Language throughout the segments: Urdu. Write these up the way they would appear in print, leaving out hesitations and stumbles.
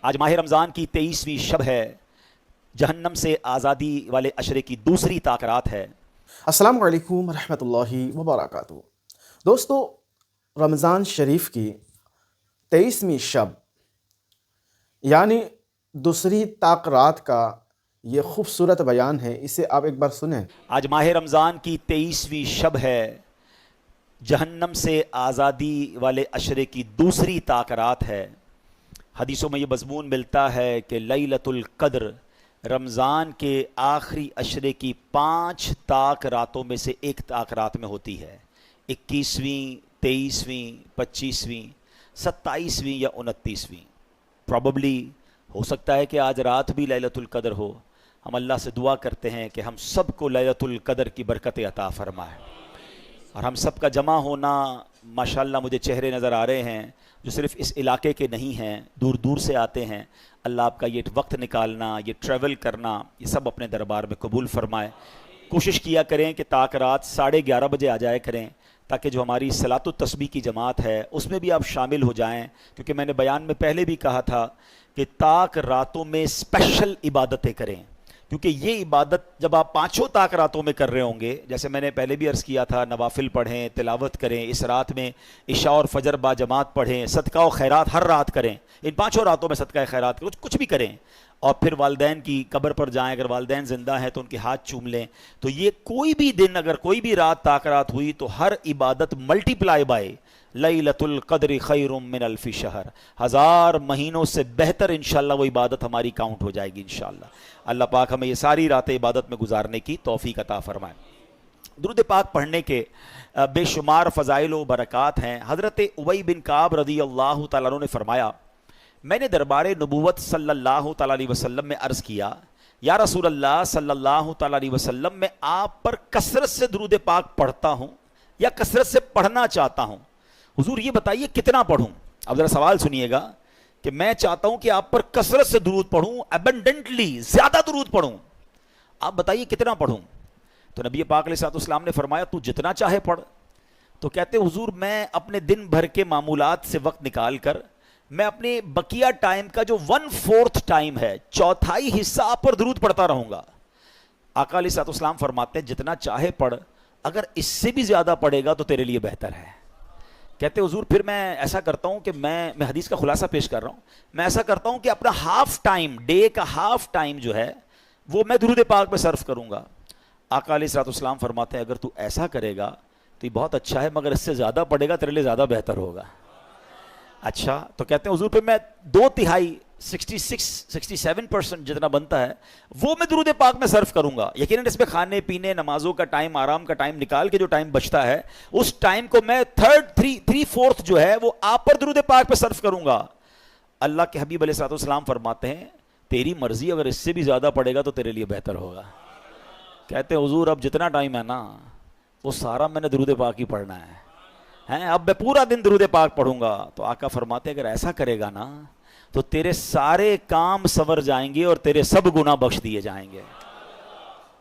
آج ماہ رمضان کی 23ویں شب ہے، جہنم سے آزادی والے عشرے کی دوسری طاق رات ہے۔ السلام علیکم ورحمۃ اللہ وبرکاتہ۔ دوستو، رمضان شریف کی 23ویں شب یعنی دوسری طاق رات کا یہ خوبصورت بیان ہے، اسے آپ ایک بار سنیں۔ آج ماہ رمضان کی 23ویں شب ہے، جہنم سے آزادی والے عشرے کی دوسری طاق رات ہے۔ حدیثوں میں یہ مضمون ملتا ہے کہ لیلۃ القدر رمضان کے آخری عشرے کی 5 طاق راتوں میں سے ایک طاق رات میں ہوتی ہے۔ 21ویں، 23ویں، 25ویں، 27ویں یا 29ویں۔ پروبیبلی ہو سکتا ہے کہ آج رات بھی لیلۃ القدر ہو۔ ہم اللہ سے دعا کرتے ہیں کہ ہم سب کو لیلۃ القدر کی برکت عطا فرمائے، اور ہم سب کا جمع ہونا، ماشاءاللہ مجھے چہرے نظر آ رہے ہیں جو صرف اس علاقے کے نہیں ہیں، دور دور سے آتے ہیں۔ اللہ آپ کا یہ وقت نکالنا، یہ ٹریول کرنا، یہ سب اپنے دربار میں قبول فرمائے۔ کوشش کیا کریں کہ طاق رات 11:30 بجے آ جائے کریں، تاکہ جو ہماری صلاۃ التسبیح کی جماعت ہے اس میں بھی آپ شامل ہو جائیں، کیونکہ میں نے بیان میں پہلے بھی کہا تھا کہ طاق راتوں میں اسپیشل عبادتیں کریں، کیونکہ یہ عبادت جب آپ 5 طاق راتوں میں کر رہے ہوں گے، جیسے میں نے پہلے بھی عرض کیا تھا، نوافل پڑھیں، تلاوت کریں، اس رات میں عشاء اور فجر با جماعت پڑھیں، صدقہ و خیرات ہر رات کریں، ان 5 راتوں میں صدقہ خیرات کچھ بھی کریں، اور پھر والدین کی قبر پر جائیں، اگر والدین زندہ ہیں تو ان کے ہاتھ چوم لیں۔ تو یہ کوئی بھی دن، اگر کوئی بھی رات طاق رات ہوئی تو ہر عبادت ملٹی پلائی بائی لیلۃ القدر خیر من الف شہر، 1000 مہینوں سے بہتر انشاءاللہ وہ عبادت ہماری کاؤنٹ ہو جائے گی انشاءاللہ۔ اللہ پاک ہمیں یہ ساری راتیں عبادت میں گزارنے کی توفیق عطا فرمائے۔ درود پاک پڑھنے کے بے شمار فضائل و برکات ہیں۔ حضرت ابی بن کعب رضی اللہ تعالیٰ عنہ نے فرمایا، میں نے دربار نبوت صلی اللہ تعالیٰ علیہ وسلم میں عرض کیا، یا رسول اللہ صلی اللہ تعالیٰ علیہ وسلم، میں آپ پر کثرت سے درود پاک پڑھتا ہوں یا کثرت سے پڑھنا چاہتا ہوں، حضور یہ بتائیے کتنا پڑھوں؟ اب ذرا سوال سنیے گا کہ میں چاہتا ہوں کہ آپ پر کثرت سے درود پڑھوں، ایبنڈنٹلی زیادہ درود پڑھوں، آپ بتائیے کتنا پڑھوں؟ تو نبی پاک علیہ الصلوۃ والسلام نے فرمایا، تو جتنا چاہے پڑھ۔ تو کہتے حضور میں اپنے دن بھر کے معمولات سے وقت نکال کر میں اپنے بقیہ ٹائم کا جو 1/4 ٹائم ہے، چوتھائی حصہ آپ پر درود پڑھتا رہوں گا۔ آقا علیہ الصلوۃ والسلام فرماتے ہیں جتنا چاہے پڑھ، اگر اس سے بھی زیادہ پڑھے گا تو تیرے لیے بہتر ہے۔ کہتے حضور پھر میں ایسا کرتا ہوں کہ میں حدیث کا خلاصہ پیش کر رہا ہوں، میں ایسا کرتا ہوں کہ اپنا ہاف ٹائم، ڈے کا ہاف ٹائم جو ہے وہ میں درود پاک پہ صرف کروں گا۔ آقا علیہ الصلوۃ والسلام فرماتے ہیں اگر تو ایسا کرے گا تو یہ بہت اچھا ہے، مگر اس سے زیادہ پڑھے گا تیرے لیے زیادہ بہتر ہوگا۔ اچھا، تو کہتے ہیں حضور پھر میں 2/3 67% جتنا بنتا ہے وہ میں درود پاک میں صرف کروں گا۔ یقیناً اس میں کھانے پینے، نمازوں کا ٹائم، آرام کا ٹائم نکال کے جو ٹائم بچتا ہے اس ٹائم کو میں 3/4 جو ہے وہ آپ پر درود پاک پہ صرف کروں گا۔ اللہ کے حبیب علیہ الصلوۃ والسلام فرماتے ہیں تیری مرضی، اگر اس سے بھی زیادہ پڑے گا تو تیرے لیے بہتر ہوگا۔ کہتے ہیں حضور اب جتنا ٹائم ہے نا وہ سارا میں نے درود پاک ہی پڑھنا ہے، اب میں پورا دن درود پاک پڑھوں گا۔ تو آقا فرماتے ہیں اگر ایسا کرے گا نا تو تیرے سارے کام سنور جائیں گے اور تیرے سب گناہ بخش دیے جائیں گے۔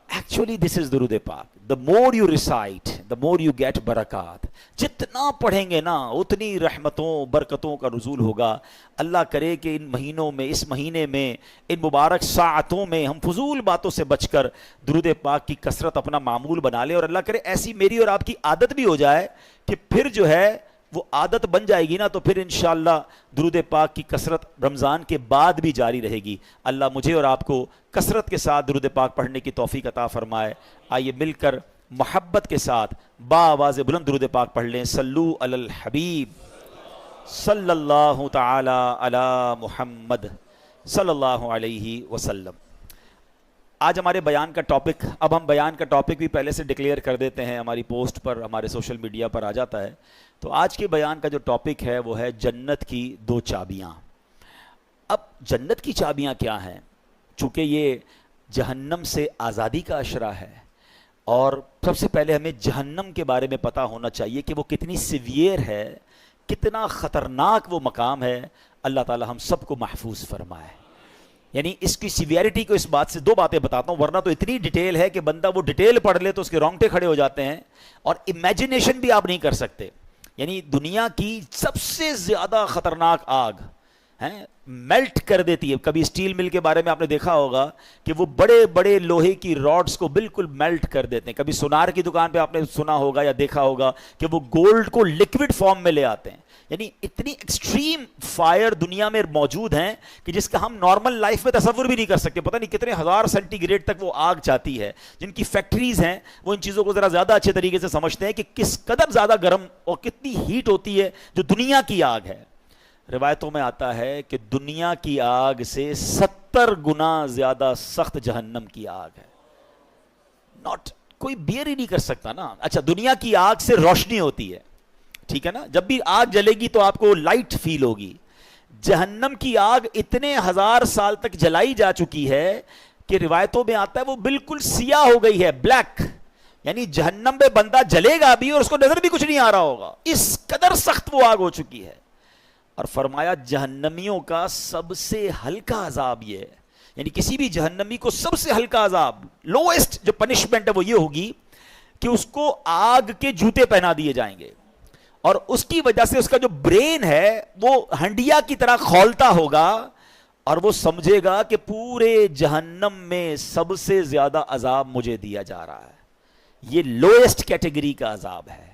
ایکچولی دس از درود پاک، the more you recite the more you get برکات۔ جتنا پڑھیں گے نا اتنی رحمتوں برکتوں کا نزول ہوگا۔ اللہ کرے کہ ان مہینوں میں، اس مہینے میں، ان مبارک ساعتوں میں ہم فضول باتوں سے بچ کر درود پاک کی کثرت اپنا معمول بنا لیں، اور اللہ کرے ایسی میری اور آپ کی عادت بھی ہو جائے کہ پھر جو ہے وہ عادت بن جائے گی نا، تو پھر انشاءاللہ درود پاک کی کثرت رمضان کے بعد بھی جاری رہے گی۔ اللہ مجھے اور آپ کو کثرت کے ساتھ درود پاک پڑھنے کی توفیق عطا فرمائے۔ آئیے مل کر محبت کے ساتھ بآواز بلند درود پاک پڑھ لیں۔ صلو علی الحبیب صلی اللہ تعالی علی محمد صلی اللہ علیہ وسلم۔ آج ہمارے بیان کا ٹاپک، اب ہم بیان کا ٹاپک بھی پہلے سے ڈکلیئر کر دیتے ہیں، ہماری پوسٹ پر، ہمارے سوشل میڈیا پر آ جاتا ہے۔ تو آج کے بیان کا جو ٹاپک ہے وہ ہے جنت کی 2 چابیاں۔ اب جنت کی چابیاں کیا ہیں؟ چونکہ یہ جہنم سے آزادی کا عشرہ ہے، اور سب سے پہلے ہمیں جہنم کے بارے میں پتہ ہونا چاہیے کہ وہ کتنی سیویئر ہے، کتنا خطرناک وہ مقام ہے۔ اللہ تعالی ہم سب کو محفوظ فرمائے۔ یعنی اس کی سیویریٹی کو اس بات سے 2 باتیں بتاتا ہوں، ورنہ تو اتنی ڈیٹیل ہے کہ بندہ وہ ڈیٹیل پڑھ لے تو اس کے رونگٹے کھڑے ہو جاتے ہیں، اور امیجنیشن بھی آپ نہیں کر سکتے۔ یعنی دنیا کی سب سے زیادہ خطرناک آگ ہیں میلٹ کر دیتی ہے. کبھی اسٹیل مل کے بارے میں آپ نے دیکھا ہوگا کہ وہ بڑے بڑے لوہے کی راڈز کو بالکل میلٹ کر دیتے ہیں. کبھی سونار کی دکان پہ آپ نے سنا ہوگا یا دیکھا ہوگا کہ وہ گولڈ کو لکوڈ فارم میں لے آتے ہیں. یعنی اتنی ایکسٹریم فائر دنیا میں موجود ہیں کہ جس کا ہم نارمل لائف میں تصور بھی نہیں کر سکتے. پتہ نہیں کتنے ہزار سینٹی گریڈ تک وہ آگ جاتی ہے. جن کی فیکٹریز ہیں وہ ان چیزوں کو ذرا زیادہ اچھے طریقے سے سمجھتے ہیں کہ کس قدر زیادہ گرم اور کتنی ہیٹ ہوتی ہے جو دنیا کی آگ ہے. روایتوں میں آتا ہے کہ دنیا کی آگ سے 70 گنا زیادہ سخت جہنم کی آگ ہے. ناٹ کوئی بیئر ہی نہیں کر سکتا نا. اچھا دنیا کی آگ سے روشنی ہوتی ہے, ٹھیک ہے نا, جب بھی آگ جلے گی تو آپ کو لائٹ فیل ہوگی. جہنم کی آگ اتنے ہزار سال تک جلائی جا چکی ہے کہ روایتوں میں آتا ہے وہ بالکل سیاہ ہو گئی ہے, بلیک. یعنی جہنم میں بندہ جلے گا بھی اور اس کو نظر بھی کچھ نہیں آ رہا ہوگا, اس قدر سخت وہ آگ ہو چکی ہے. اور فرمایا جہنمیوں کا سب سے ہلکا عذاب یہ ہے, یعنی کسی بھی جہنمی کو سب سے ہلکا عذاب, لوئسٹ جو پنشمنٹ ہے وہ یہ ہوگی کہ اس کو آگ کے جوتے پہنا دیے جائیں گے, اور اس کی وجہ سے اس کا جو برین ہے وہ ہنڈیا کی طرح کھولتا ہوگا, اور وہ سمجھے گا کہ پورے جہنم میں سب سے زیادہ عذاب مجھے دیا جا رہا ہے. یہ لوئسٹ کیٹیگری کا عذاب ہے.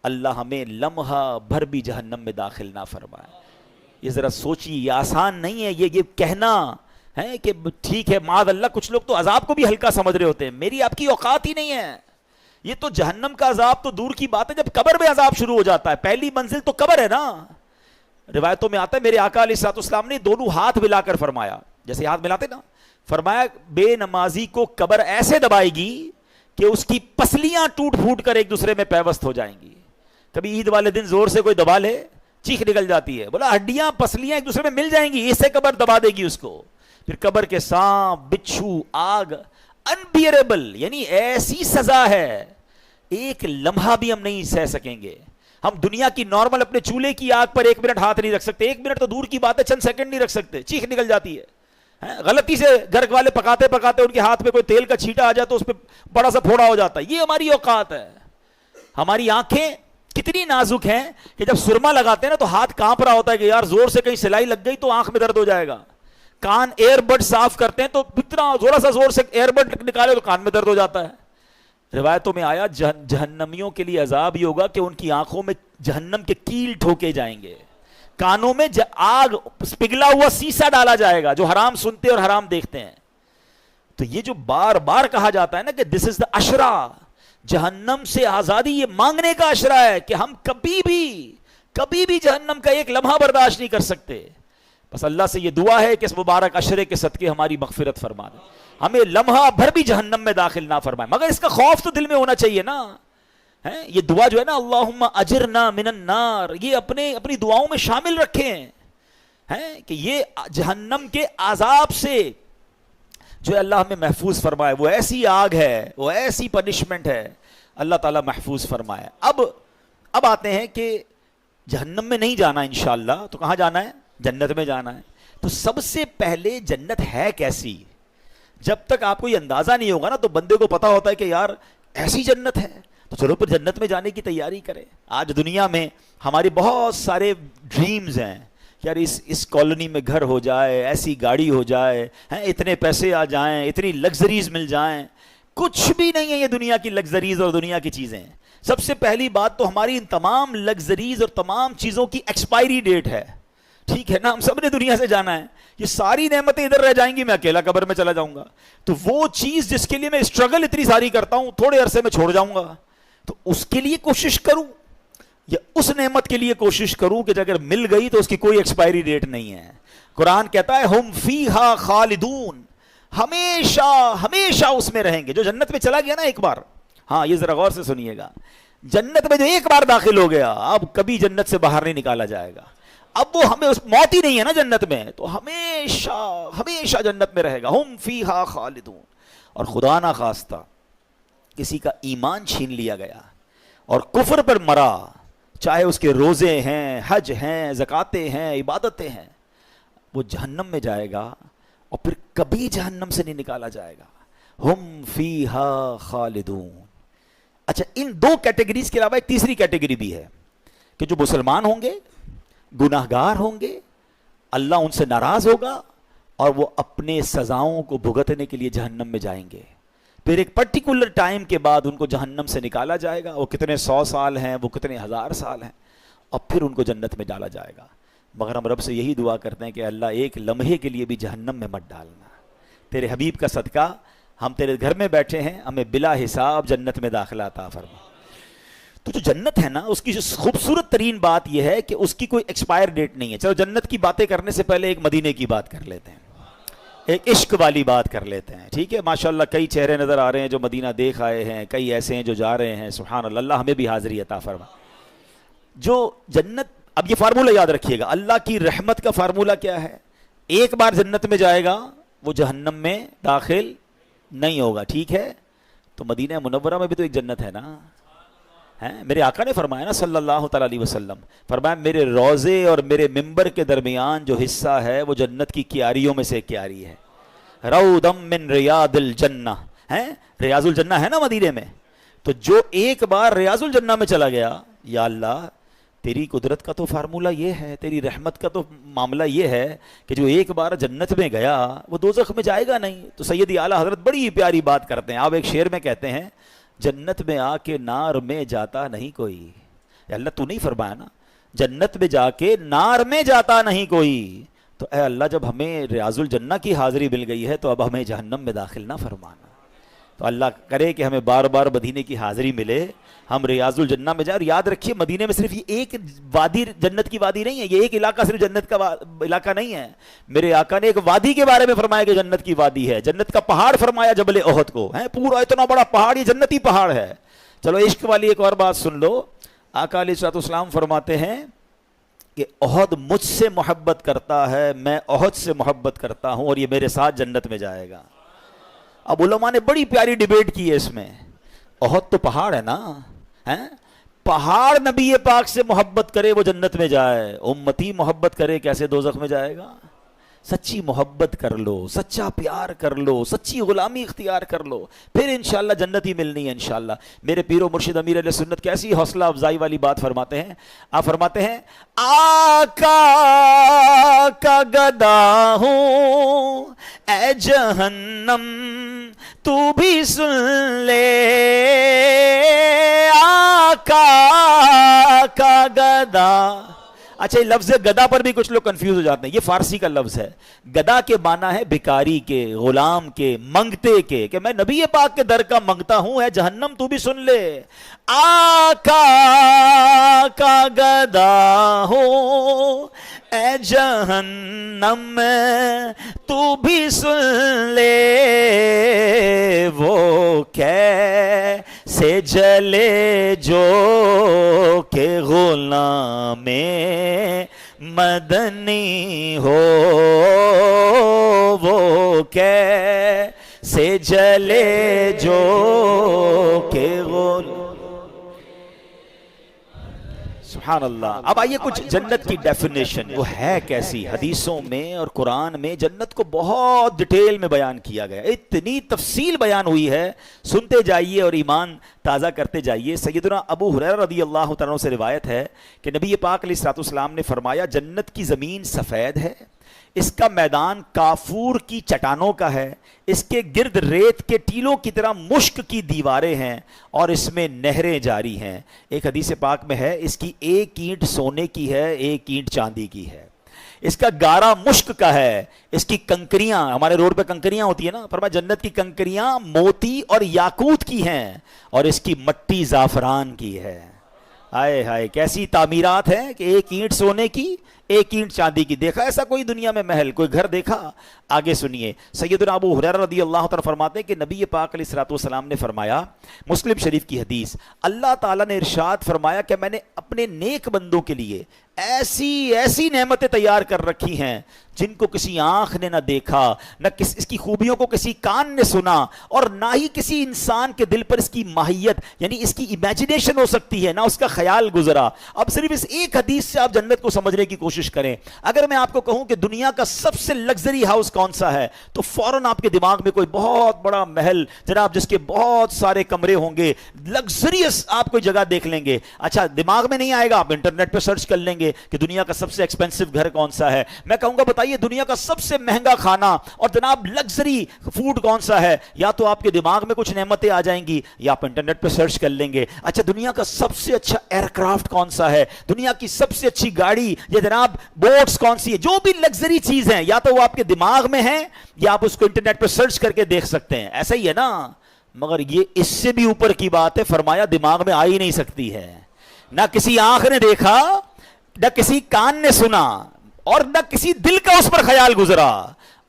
اللہ ہمیں لمحہ بھر بھی جہنم میں داخل نہ فرمائے. یہ ذرا سوچیے, یہ آسان نہیں ہے یہ کہنا ہے کہ ٹھیک ہے معاذ اللہ. کچھ لوگ تو عذاب کو بھی ہلکا سمجھ رہے ہوتے ہیں. میری آپ کی اوقات ہی نہیں ہے. یہ تو جہنم کا عذاب تو دور کی بات ہے, جب قبر میں عذاب شروع ہو جاتا ہے. پہلی منزل تو قبر ہے نا. روایتوں میں آتا ہے میرے آقا علیہ الصلوۃ والسلام نے دونوں ہاتھ ملا کر فرمایا, جیسے ہاتھ ملاتے نا, فرمایا بے نمازی کو قبر ایسے دبائے گی کہ اس کی پسلیاں ٹوٹ پھوٹ کر ایک دوسرے میں پیوست ہو جائیں گی. کبھی عید والے دن زور سے کوئی دبا لے, چیخ نکل جاتی ہے. بولا ہڈیاں پسلیاں ایک دوسرے میں مل جائیں گی, اس سے قبر دبا دے گی اس کو. پھر قبر کے سانپ, بچھو, آگ, انبیئریبل, یعنی ایسی سزا ہے ایک لمحہ بھی ہم نہیں سہ سکیں گے. ہم دنیا کی نارمل اپنے چولہے کی آگ پر 1 منٹ ہاتھ نہیں رکھ سکتے. 1 منٹ تو دور کی بات ہے, چند سیکنڈ نہیں رکھ سکتے, چیخ نکل جاتی ہے. غلطی سے گھر والے پکاتے پکاتے ان کے ہاتھ پہ کوئی تیل کا چھینٹا آ جائے تو اس پہ بڑا سا پھوڑا ہو جاتا ہے. یہ ہماری اوقات ہے. ہماری آنکھیں کتنی نازک ہیں کہ جب سرما لگاتے ہیں نا تو ہاتھ کانپ رہا ہوتا ہے کہ یار زور سے کہیں سلائی لگ گئی تو آنکھ میں درد ہو جائے گا. کان ایئر بڈ صاف کرتے ہیں تو اتنا تھوڑا سا زور سے ایئر بڈ نکالے تو کان میں درد ہو جاتا ہے. روایتوں میں آیا جہنمیوں کے لیے عذاب یہ ہوگا کہ ان کی آنکھوں میں جہنم کے کیل ٹھوکے جائیں گے, کانوں میں آگ پگھلا ہوا سیسا ڈالا جائے گا جو حرام سنتے اور حرام دیکھتے ہیں. تو یہ جو بار بار کہا جاتا ہے نا کہ دس از دا اشرا, جہنم سے آزادی یہ مانگنے کا اشرا ہے کہ ہم کبھی بھی جہنم کا ایک لمحہ برداشت نہیں کر سکتے. بس اللہ سے یہ دعا ہے کہ اس مبارک اشرے کے صدقے ہماری مغفرت فرما دے, ہمیں لمحہ بھر بھی جہنم میں داخل نہ فرمائے. مگر اس کا خوف تو دل میں ہونا چاہیے نا. یہ دعا جو ہے نا اللہم اجرنا من النار, یہ اپنی دعاؤں میں شامل رکھیں کہ یہ جہنم کے عذاب سے جو اللہ ہمیں محفوظ فرمائے. وہ ایسی آگ ہے, وہ ایسی پنشمنٹ ہے, اللہ تعالیٰ محفوظ فرمائے. اب آتے ہیں کہ جہنم میں نہیں جانا انشاءاللہ, تو کہاں جانا ہے؟ جنت میں جانا ہے. تو سب سے پہلے جنت ہے کیسی؟ جب تک آپ کو یہ اندازہ نہیں ہوگا نا تو بندے کو پتا ہوتا ہے کہ یار ایسی جنت ہے, تو چلو پھر جنت میں جانے کی تیاری کریں. آج دنیا میں ہمارے بہت سارے ڈریمز ہیں, یار اس کالونی میں گھر ہو جائے, ایسی گاڑی ہو جائے, اتنے پیسے آ جائیں, اتنی لگژریز مل جائیں. کچھ بھی نہیں ہے یہ دنیا کی لگژریز اور دنیا کی چیزیں. سب سے پہلی بات تو ہماری ان تمام لگژریز اور تمام چیزوں کی ایکسپائری ڈیٹ ہے. ٹھیک ہے نا, ہم سب نے دنیا سے جانا ہے. یہ ساری نعمتیں ادھر رہ جائیں گی, میں اکیلا قبر میں چلا جاؤں گا. تو وہ چیز جس کے لیے میں اسٹرگل اتنی ساری کرتا ہوں تھوڑے عرصے میں چھوڑ جاؤں گا, تو اس کے لیے کوشش کروں یا اس نعمت کے لیے کوشش کروں کہ اگر مل گئی تو اس کی کوئی ایکسپائری ڈیٹ نہیں ہے. قرآن کہتا ہے ہم فیہا خالدون, ہمیشہ ہمیشہ اس میں رہیں گے. جو جنت میں چلا گیا نا ایک بار, ہاں یہ ذرا غور سے سنیے گا, جنت میں جو ایک بار داخل ہو گیا اب کبھی جنت سے باہر نہیں نکالا جائے گا. اب وہ ہمیں موت ہی نہیں ہے نا جنت میں, تو ہمیشہ ہمیشہ جنت میں رہے گا. ہم فیہا خالدون. اور خدا نہ خواستہ کسی کا ایمان چھین لیا گیا اور کفر پر مرا, چاہے اس کے روزے ہیں, حج ہیں, زکاتیں ہیں, عبادتیں ہیں, وہ جہنم میں جائے گا اور پھر کبھی جہنم سے نہیں نکالا جائے گا. ہم فیہا خالدون. اچھا, ان 2 کیٹیگریز کے علاوہ ایک تیسری کیٹیگری بھی ہے کہ جو مسلمان ہوں گے, گناہگار ہوں گے, اللہ ان سے ناراض ہوگا اور وہ اپنے سزاؤں کو بھگتنے کے لیے جہنم میں جائیں گے. پھر ایک پرٹیکولر ٹائم کے بعد ان کو جہنم سے نکالا جائے گا. وہ کتنے 100 سال ہیں, وہ کتنے 1000 سال ہیں, اور پھر ان کو جنت میں ڈالا جائے گا. مگر ہم رب سے یہی دعا کرتے ہیں کہ اللہ ایک لمحے کے لیے بھی جہنم میں مت ڈالنا. تیرے حبیب کا صدقہ ہم تیرے گھر میں بیٹھے ہیں, ہمیں بلا حساب جنت میں داخلہ عطا فرما. تو جو جنت ہے نا, اس کی جو خوبصورت ترین بات یہ ہے کہ اس کی کوئی ایکسپائر ڈیٹ نہیں ہے. چلو جنت کی باتیں کرنے سے پہلے ایک مدینے کی بات کر لیتے ہیں, ایک عشق والی بات کر لیتے ہیں. ٹھیک ہے, ماشاءاللہ کئی چہرے نظر آ رہے ہیں جو مدینہ دیکھ آئے ہیں, کئی ایسے ہیں جو جا رہے ہیں. سبحان اللہ, اللہ ہمیں بھی حاضری عطا فرما. جو جنت, اب یہ فارمولہ یاد رکھیے گا, اللہ کی رحمت کا فارمولہ کیا ہے؟ ایک بار جنت میں جائے گا وہ جہنم میں داخل نہیں ہوگا. ٹھیک ہے, تو مدینہ منورہ میں بھی تو ایک جنت ہے نا. میرے آقا نے فرمایا نا صلی اللہ تعالی علیہ وسلم, فرمایا میرے روضے اور میرے ممبر کے درمیان جو حصہ ہے وہ جنت کی کیاریوں میں سے ایک کیاری ہے. روضم من ریاض الجنہ, ریاض الجنہ ہے نا مدینے میں. تو جو ایک بار ریاض الجنہ میں چلا گیا, یا اللہ تیری قدرت کا تو فارمولہ یہ ہے, تیری رحمت کا تو معاملہ یہ ہے کہ جو ایک بار جنت میں گیا وہ دوزخ میں جائے گا نہیں. تو سیدی اعلیٰ حضرت بڑی پیاری بات کرتے ہیں. آپ ایک شعر میں کہتے ہیں, جنت میں آ کے نار میں جاتا نہیں کوئی. یا اللہ تو نہیں فرمایا نا, جنت میں جا کے نار میں جاتا نہیں کوئی. تو اے اللہ جب ہمیں ریاض الجنہ کی حاضری مل گئی ہے تو اب ہمیں جہنم میں داخل نہ فرمانا. تو اللہ کرے کہ ہمیں بار بار مدینے کی حاضری ملے, ہم ریاض الجنہ میں جائیں. اور یاد رکھیے مدینے میں صرف یہ ایک وادی جنت کی وادی نہیں ہے, یہ ایک علاقہ صرف جنت کا علاقہ نہیں ہے. میرے آقا نے ایک وادی کے بارے میں فرمایا کہ جنت کی وادی ہے. جنت کا پہاڑ فرمایا جبل احد کو, پورا اتنا بڑا پہاڑ, یہ جنتی پہاڑ ہے. چلو عشق والی ایک اور بات سن لو. آقا علیہ الصلوۃ والسلام فرماتے ہیں کہ احد مجھ سے محبت کرتا ہے, میں احد سے محبت کرتا ہوں, اور یہ میرے ساتھ جنت میں جائے گا. اب علماء نے بڑی پیاری ڈیبیٹ کی ہے اس میں. احد تو پہاڑ ہے نا, پہاڑ نبی پاک سے محبت کرے وہ جنت میں جائے, امتی محبت کرے کیسے دوزخ میں جائے گا؟ سچی محبت کر لو, سچا پیار کر لو, سچی غلامی اختیار کر لو, پھر انشاءاللہ جنت ہی ملنی ہے انشاءاللہ. میرے پیر و مرشد امیر علیہ سنت کیسی حوصلہ افزائی والی بات فرماتے ہیں. آپ فرماتے ہیں, آقا کا گدا ہوں اے جہنم تو بھی سن لے, آقا کا گدا. اچھا, یہ لفظ گدا پر بھی کچھ لوگ کنفیوز ہو جاتے ہیں. یہ فارسی کا لفظ ہے. گدا کے معنی ہے بھکاری کے, غلام کے, منگتے کے, کہ میں نبی پاک کے در کا منگتا ہوں, ہے جہنم تو بھی سن لے. آقا کا گدا ہو اے جہنم تو بھی سن لے, وہ کیسے جلے جو کہ غلام مدنی ہو, وہ کیسے جلے جو کہ غلام. سبحان اللہ. اب آئیے کچھ جنت کی ڈیفینیشن وہ ہے کیسی. حدیثوں میں اور قرآن میں جنت کو بہت ڈیٹیل میں بیان کیا گیا, اتنی تفصیل بیان ہوئی ہے, سنتے جائیے اور ایمان تازہ کرتے جائیے. سیدنا ابو ہریرہ رضی اللہ تعالیٰ عنہ سے روایت ہے کہ نبی پاک علیہ الصلوۃ والسلام نے فرمایا, جنت کی زمین سفید ہے, اس کا میدان کافور کی چٹانوں کا ہے, اس کے گرد ریت کے ٹیلوں کی طرح مشک کی دیواریں ہیں, اور اس میں نہریں جاری ہیں. ایک حدیث پاک میں ہے, اس کی ایک اینٹ سونے کی ہے, ایک اینٹ چاندی کی ہے, اس کا گارا مشک کا ہے, اس کی کنکریاں, ہمارے روڈ پہ کنکریاں ہوتی ہیں نا, فرمایا جنت کی کنکریاں موتی اور یاقوت کی ہیں, اور اس کی مٹی زعفران کی ہے. ہائے ہائے, کیسی تعمیرات ہیں کہ ایک اینٹ سونے کی, ایک اینٹ چاندی کی. دیکھا ایسا کوئی دنیا میں محل, کوئی گھر دیکھا؟ آگے سنیے. سیدنا ابو ہریرہ رضی اللہ تعالیٰ فرماتے ہیں کہ نبی پاک علیہ الصلوۃ والسلام نے فرمایا, مسلم شریف کی حدیث, اللہ تعالیٰ نے ارشاد فرمایا کہ میں نے اپنے نیک بندوں کے لیے ایسی ایسی نعمتیں تیار کر رکھی ہیں جن کو کسی آنکھ نے نہ دیکھا, نہ اس کی خوبیوں کو کسی کان نے سنا, اور نہ ہی کسی انسان کے دل پر اس کی ماہیت یعنی اس کی امیجنیشن ہو سکتی ہے, نہ اس کا خیال گزرا. اب صرف اس ایک حدیث سے آپ جنت کو سمجھنے کی کوشش کوشش کریں. اگر میں آپ کو کہوں کہ دنیا کا سب سے لگژری ہاؤس کون سا ہے تو فوراً آپ کے دماغ میں کوئی بہت بڑا محل جناب جس کے بہت سارے کمرے ہوں گے, لگژریس آپ کوئی جگہ دیکھ لیں گے. اچھا دماغ میں نہیں آئے گا, آپ انٹرنیٹ پہ سرچ کر لیں گے کہ دنیا کا سب سے ایکسپینسو گھر کون سا ہے. میں کہوں گا بتائیے دنیا کا سب سے مہنگا کھانا اور جناب لگژری فوڈ کون سا ہے, یا تو آپ کے دماغ میں کچھ نعمتیں آ جائیں گی یا آپ انٹرنیٹ پہ سرچ کر لیں گے. اچھا دنیا کا سب سے اچھا ایئر کرافٹ کون سا ہے, دنیا کی سب سے اچھی گاڑی یا جناب بوٹس کون سی ہے, جو بھی لگژری چیز ہیں یا تو وہ آپ کے دماغ میں ہیں یا آپ اس کو انٹرنیٹ پہ سرچ کر کے دیکھ سکتے ہیں. ایسا ہی ہے نا, مگر یہ اس سے بھی اوپر کی بات ہے, فرمایا دماغ میں آ ہی نہیں سکتی ہے. نہ کسی آنکھ نے دیکھا, نہ کسی کان نے سنا, اور نہ کسی دل کا اس پر خیال گزرا.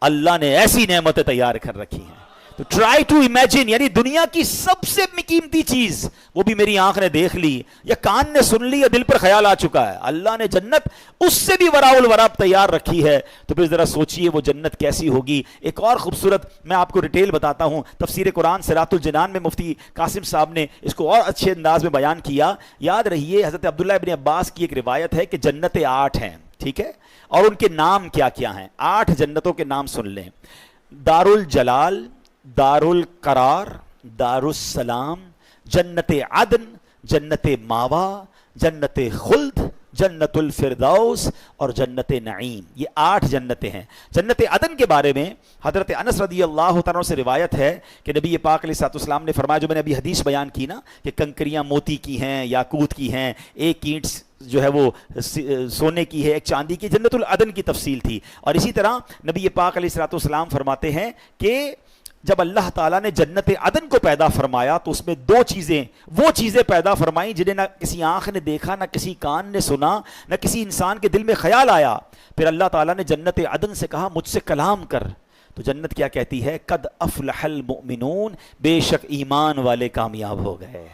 اللہ نے ایسی نعمتیں تیار کر رکھی ہیں. تو ٹرائی ٹو امیجن, یعنی دنیا کی سب سے قیمتی چیز وہ بھی میری آنکھ نے دیکھ لی یا کان نے سن لی یا دل پر خیال آ چکا ہے, اللہ نے جنت اس سے بھی وراء الورا تیار رکھی ہے. تو پھر ذرا سوچئے وہ جنت کیسی ہوگی. ایک اور خوبصورت میں آپ کو ڈیٹیل بتاتا ہوں, تفسیر قرآن صراط الجنان میں مفتی قاسم صاحب نے اس کو اور اچھے انداز میں بیان کیا. یاد رہیے حضرت عبداللہ ابن عباس کی ایک روایت ہے کہ جنتیں 8 ہیں, ٹھیک ہے, اور ان کے نام کیا کیا ہیں. 8 جنتوں کے نام سن لیں. دار الجلال, دار القرار, دار السلام, جنت عدن, جنت ماوا, جنت خلد, جنت الفردوس اور جنت نعیم. یہ 8 جنتیں ہیں. جنت عدن کے بارے میں حضرت انس رضی اللہ تعالیٰ سے روایت ہے کہ نبی پاک علیہ الصلوۃ والسلام نے فرمایا, جو میں نے ابھی حدیث بیان کی نا کہ کنکریاں موتی کی ہیں, یاقوت کی ہیں, ایک اینٹ جو ہے وہ سونے کی ہے, ایک چاندی کی. جنت العدن کی تفصیل تھی. اور اسی طرح نبی پاک علیہ الصلوۃ والسلام فرماتے ہیں کہ جب اللہ تعالیٰ نے جنت عدن کو پیدا فرمایا تو اس میں 2 چیزیں, وہ چیزیں پیدا فرمائیں جنہیں نہ کسی آنکھ نے دیکھا, نہ کسی کان نے سنا, نہ کسی انسان کے دل میں خیال آیا. پھر اللہ تعالیٰ نے جنت عدن سے کہا مجھ سے کلام کر. تو جنت کیا کہتی ہے, قد افلح المؤمنون, بے شک ایمان والے کامیاب ہو گئے.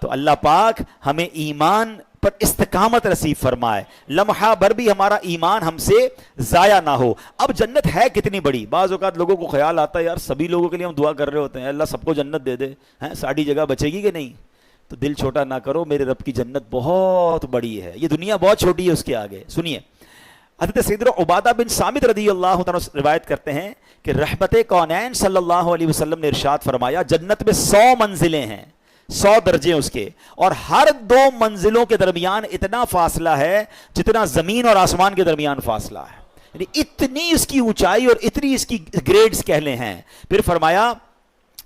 تو اللہ پاک ہمیں ایمان پر استقامت نصیب فرمائے, لمحہ بھر بھی ہمارا ایمان ہم سے ضائع نہ ہو. اب جنت ہے کتنی بڑی. بعض اوقات لوگوں کو خیال آتا ہے یار سبھی لوگوں کے لیے ہم دعا کر رہے ہوتے ہیں اللہ سب کو جنت دے دے, ہیں ساڑھی جگہ بچے گی کہ نہیں. تو دل چھوٹا نہ کرو, میرے رب کی جنت بہت بڑی ہے, یہ دنیا بہت چھوٹی ہے اس کے آگے. سنیے حضرت سیدنا عبادہ بن صامت رضی اللہ تعالیٰ روایت کرتے ہیں کہ رحمت کونین صلی اللہ علیہ وسلم نے ارشاد فرمایا جنت میں 100 منزلیں ہیں, 100 درجے اس کے, اور ہر 2 منزلوں کے درمیان اتنا فاصلہ ہے جتنا زمین اور آسمان کے درمیان فاصلہ ہے. یعنی اتنی اس کی اونچائی اور اتنی اس کی گریڈز کہہ لیں ہیں. پھر فرمایا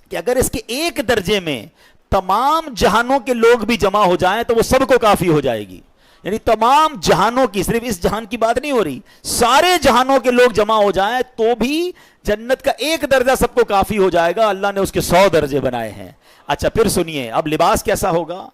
کہ اگر اس کے ایک درجے میں تمام جہانوں کے لوگ بھی جمع ہو جائیں تو وہ سب کو کافی ہو جائے گی. یعنی تمام جہانوں کی, صرف اس جہان کی بات نہیں ہو رہی, سارے جہانوں کے لوگ جمع ہو جائیں تو بھی جنت کا ایک درجہ سب کو کافی ہو جائے گا. اللہ نے اس کے 100 درجے بنائے ہیں. اچھا پھر سنیے اب لباس کیسا ہوگا.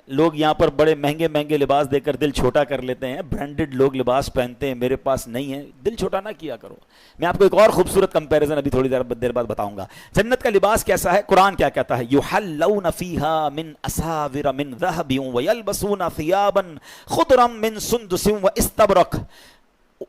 لوگ یہاں پر بڑے مہنگے مہنگے لباس دے کر دل چھوٹا کر لیتے ہیں, برانڈڈ لوگ لباس پہنتے ہیں, میرے پاس نہیں ہے, دل چھوٹا نہ کیا کرو. میں آپ کو ایک اور خوبصورت کمپیریزن ابھی تھوڑی دیر بعد بتاؤں گا. جنت کا لباس کیسا ہے, قرآن کیا کہتا ہے, یحلون فیہا من اساور من ذہب ویلبسون ثیابا خضرا من سندس واستبرق.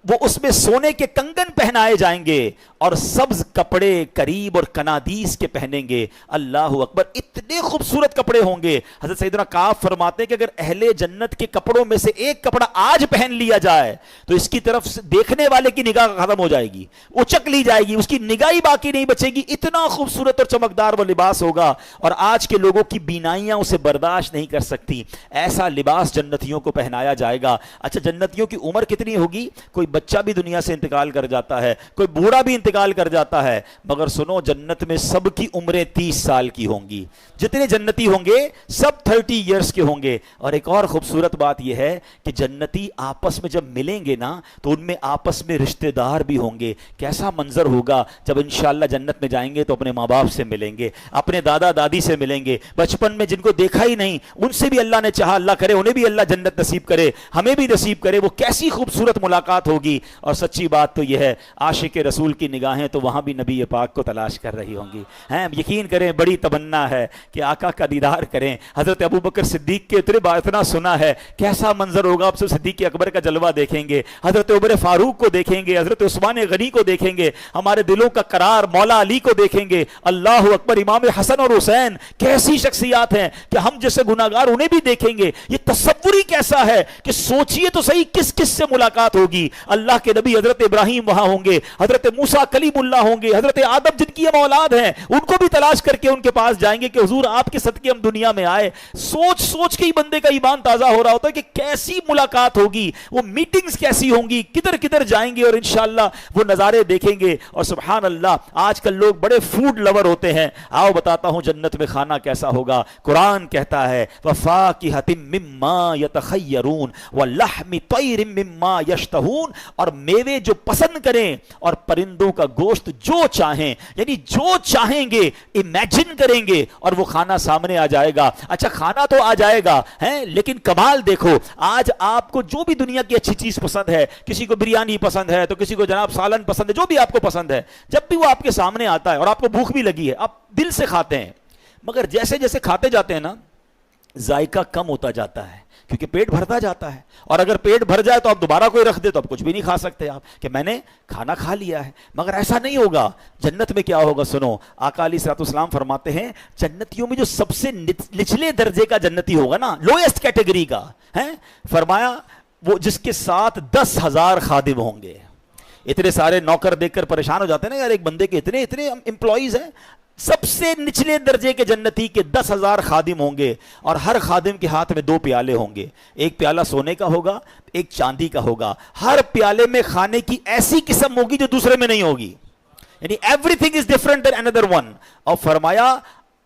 وہ اس میں سونے کے کنگن پہنائے جائیں گے اور سبز کپڑے قریب اور کنادیس کے پہنیں گے. اللہ اکبر, اتنے خوبصورت کپڑے ہوں گے. حضرت سیدنا کعب فرماتے ہیں کہ اگر اہل جنت کے کپڑوں میں سے ایک کپڑا آج پہن لیا جائے تو اس کی طرف دیکھنے والے کی نگاہ ختم ہو جائے گی, اچک لی جائے گی, اس کی نگاہ باقی نہیں بچے گی. اتنا خوبصورت اور چمکدار وہ لباس ہوگا اور آج کے لوگوں کی بینائیاں اسے برداشت نہیں کر سکتی. ایسا لباس جنتیوں کو پہنایا جائے گا. اچھا جنتیوں کی عمر کتنی ہوگی, کوئی بچہ بھی دنیا سے انتقال کر جاتا ہے, کوئی بوڑھا بھی انتقال کر جاتا ہے, مگر سنو جنت میں سب کی عمریں 30 سال کی ہوں گی. جتنے جنتی ہوں گے سب 30 ایئرس کے ہوں گے. اور ایک اور خوبصورت بات یہ ہے کہ جنتی آپس میں جب ملیں گے نا تو ان میں آپس میں رشتہ دار بھی ہوں گے. کیسا منظر ہوگا جب انشاءاللہ جنت میں جائیں گے تو اپنے ماں باپ سے ملیں گے, اپنے دادا دادی سے ملیں گے, بچپن میں جن کو دیکھا ہی نہیں ان سے بھی اللہ نے چاہا اللہ کرے انہیں بھی اللہ جنت نصیب کرے, ہمیں بھی نصیب کرے. وہ کیسی خوبصورت ملاقات ہوگی. اور سچی بات تو یہ ہے عاشق رسول کی نگاہیں تو وہاں بھی نبی پاک کو تلاش کر رہی ہوں گی. ہیں یقین کریں بڑی تمنا ہے کہ آقا کا دیدار کریں. حضرت ابو بکر صدیق کے اتنا سنا ہے, کیسا منظر ہوگا. آپ سب صدیق اکبر کا جلوہ دیکھیں گے, حضرت عمر فاروق کو دیکھیں گے, حضرت عثمان غنی کو دیکھیں گے, ہمارے دلوں کا قرار مولا علی کو دیکھیں گے. اللہ اکبر, امام حسن اور حسین کیسی شخصیات ہیں کہ ہم جیسے گناہگار انہیں بھی دیکھیں گے. یہ تصور ہی کیسا ہے کہ سوچئے تو صحیح کس کس سے ملاقات ہوگی. اللہ کے نبی حضرت ابراہیم وہاں ہوں گے, حضرت موسیٰ کلیم اللہ ہوں گے, حضرت آدم جن کی ہم اولاد ہیں ان کو بھی تلاش کر کے ان کے پاس جائیں گے کہ حضور آپ کے صدقے ہم دنیا میں آئے. سوچ سوچ کے ہی بندے کا ایمان تازہ ہو رہا ہوتا ہے کہ کیسی ملاقات ہوگی, وہ میٹنگز کیسی ہوں گی, کدھر کدھر جائیں گے اور انشاءاللہ وہ نظارے دیکھیں گے. اور سبحان اللہ, آج کل لوگ بڑے فوڈ لور ہوتے ہیں. آؤ بتاتا ہوں جنت میں کھانا کیسا ہوگا. قرآن کہتا ہے وَفَاكِهَةٍ مِّمَّا يَتَخَيَّرُونَ وَلَحْمِ طَيْرٍ مِّمَّا يَشْتَهُونَ, اور میوے جو پسند کریں اور پرندوں کا گوشت جو چاہیں, یعنی جو چاہیں گے امیجن کریں گے اور وہ کھانا سامنے آ جائے گا. اچھا کھانا تو آ جائے گا ہیں, لیکن کمال دیکھو, آج آپ کو جو بھی دنیا کی اچھی چیز پسند ہے, کسی کو بریانی پسند ہے تو کسی کو جناب سالن پسند ہے, جو بھی آپ کو پسند ہے, جب بھی وہ آپ کے سامنے آتا ہے اور آپ کو بھوک بھی لگی ہے آپ دل سے کھاتے ہیں, مگر جیسے جیسے کھاتے جاتے ہیں نا ذائقہ کم ہوتا جاتا ہے کیونکہ پیٹ بھرتا جاتا ہے. اور اگر پیٹ بھر جائے تو آپ دوبارہ کوئی رکھ دے تو آپ کچھ بھی نہیں کھا سکتے آپ کہ میں نے کھانا کھا لیا ہے. مگر ایسا نہیں ہوگا. جنت میں کیا ہوگا سنو, آقا علیہ الصلوۃ والسلام فرماتے ہیں جنتیوں میں جو سب سے نچلے درجے کا جنتی ہوگا نا, لوئسٹ کیٹیگری کا ہے, فرمایا وہ جس کے ساتھ 10,000 خادم ہوں گے. اتنے سارے نوکر دیکھ کر پریشان ہو جاتے ہیں نا یار, ایک بندے کے اتنے امپلائیز ہیں. سب سے نچلے درجے کے جنتی کے 10,000 خادم ہوں گے اور ہر خادم کے ہاتھ میں 2 پیالے ہوں گے. ایک پیالہ سونے کا ہوگا, ایک چاندی کا ہوگا. ہر پیالے میں کھانے کی ایسی قسم ہوگی جو دوسرے میں نہیں ہوگی, یعنی everything is different than اندر ون. اور فرمایا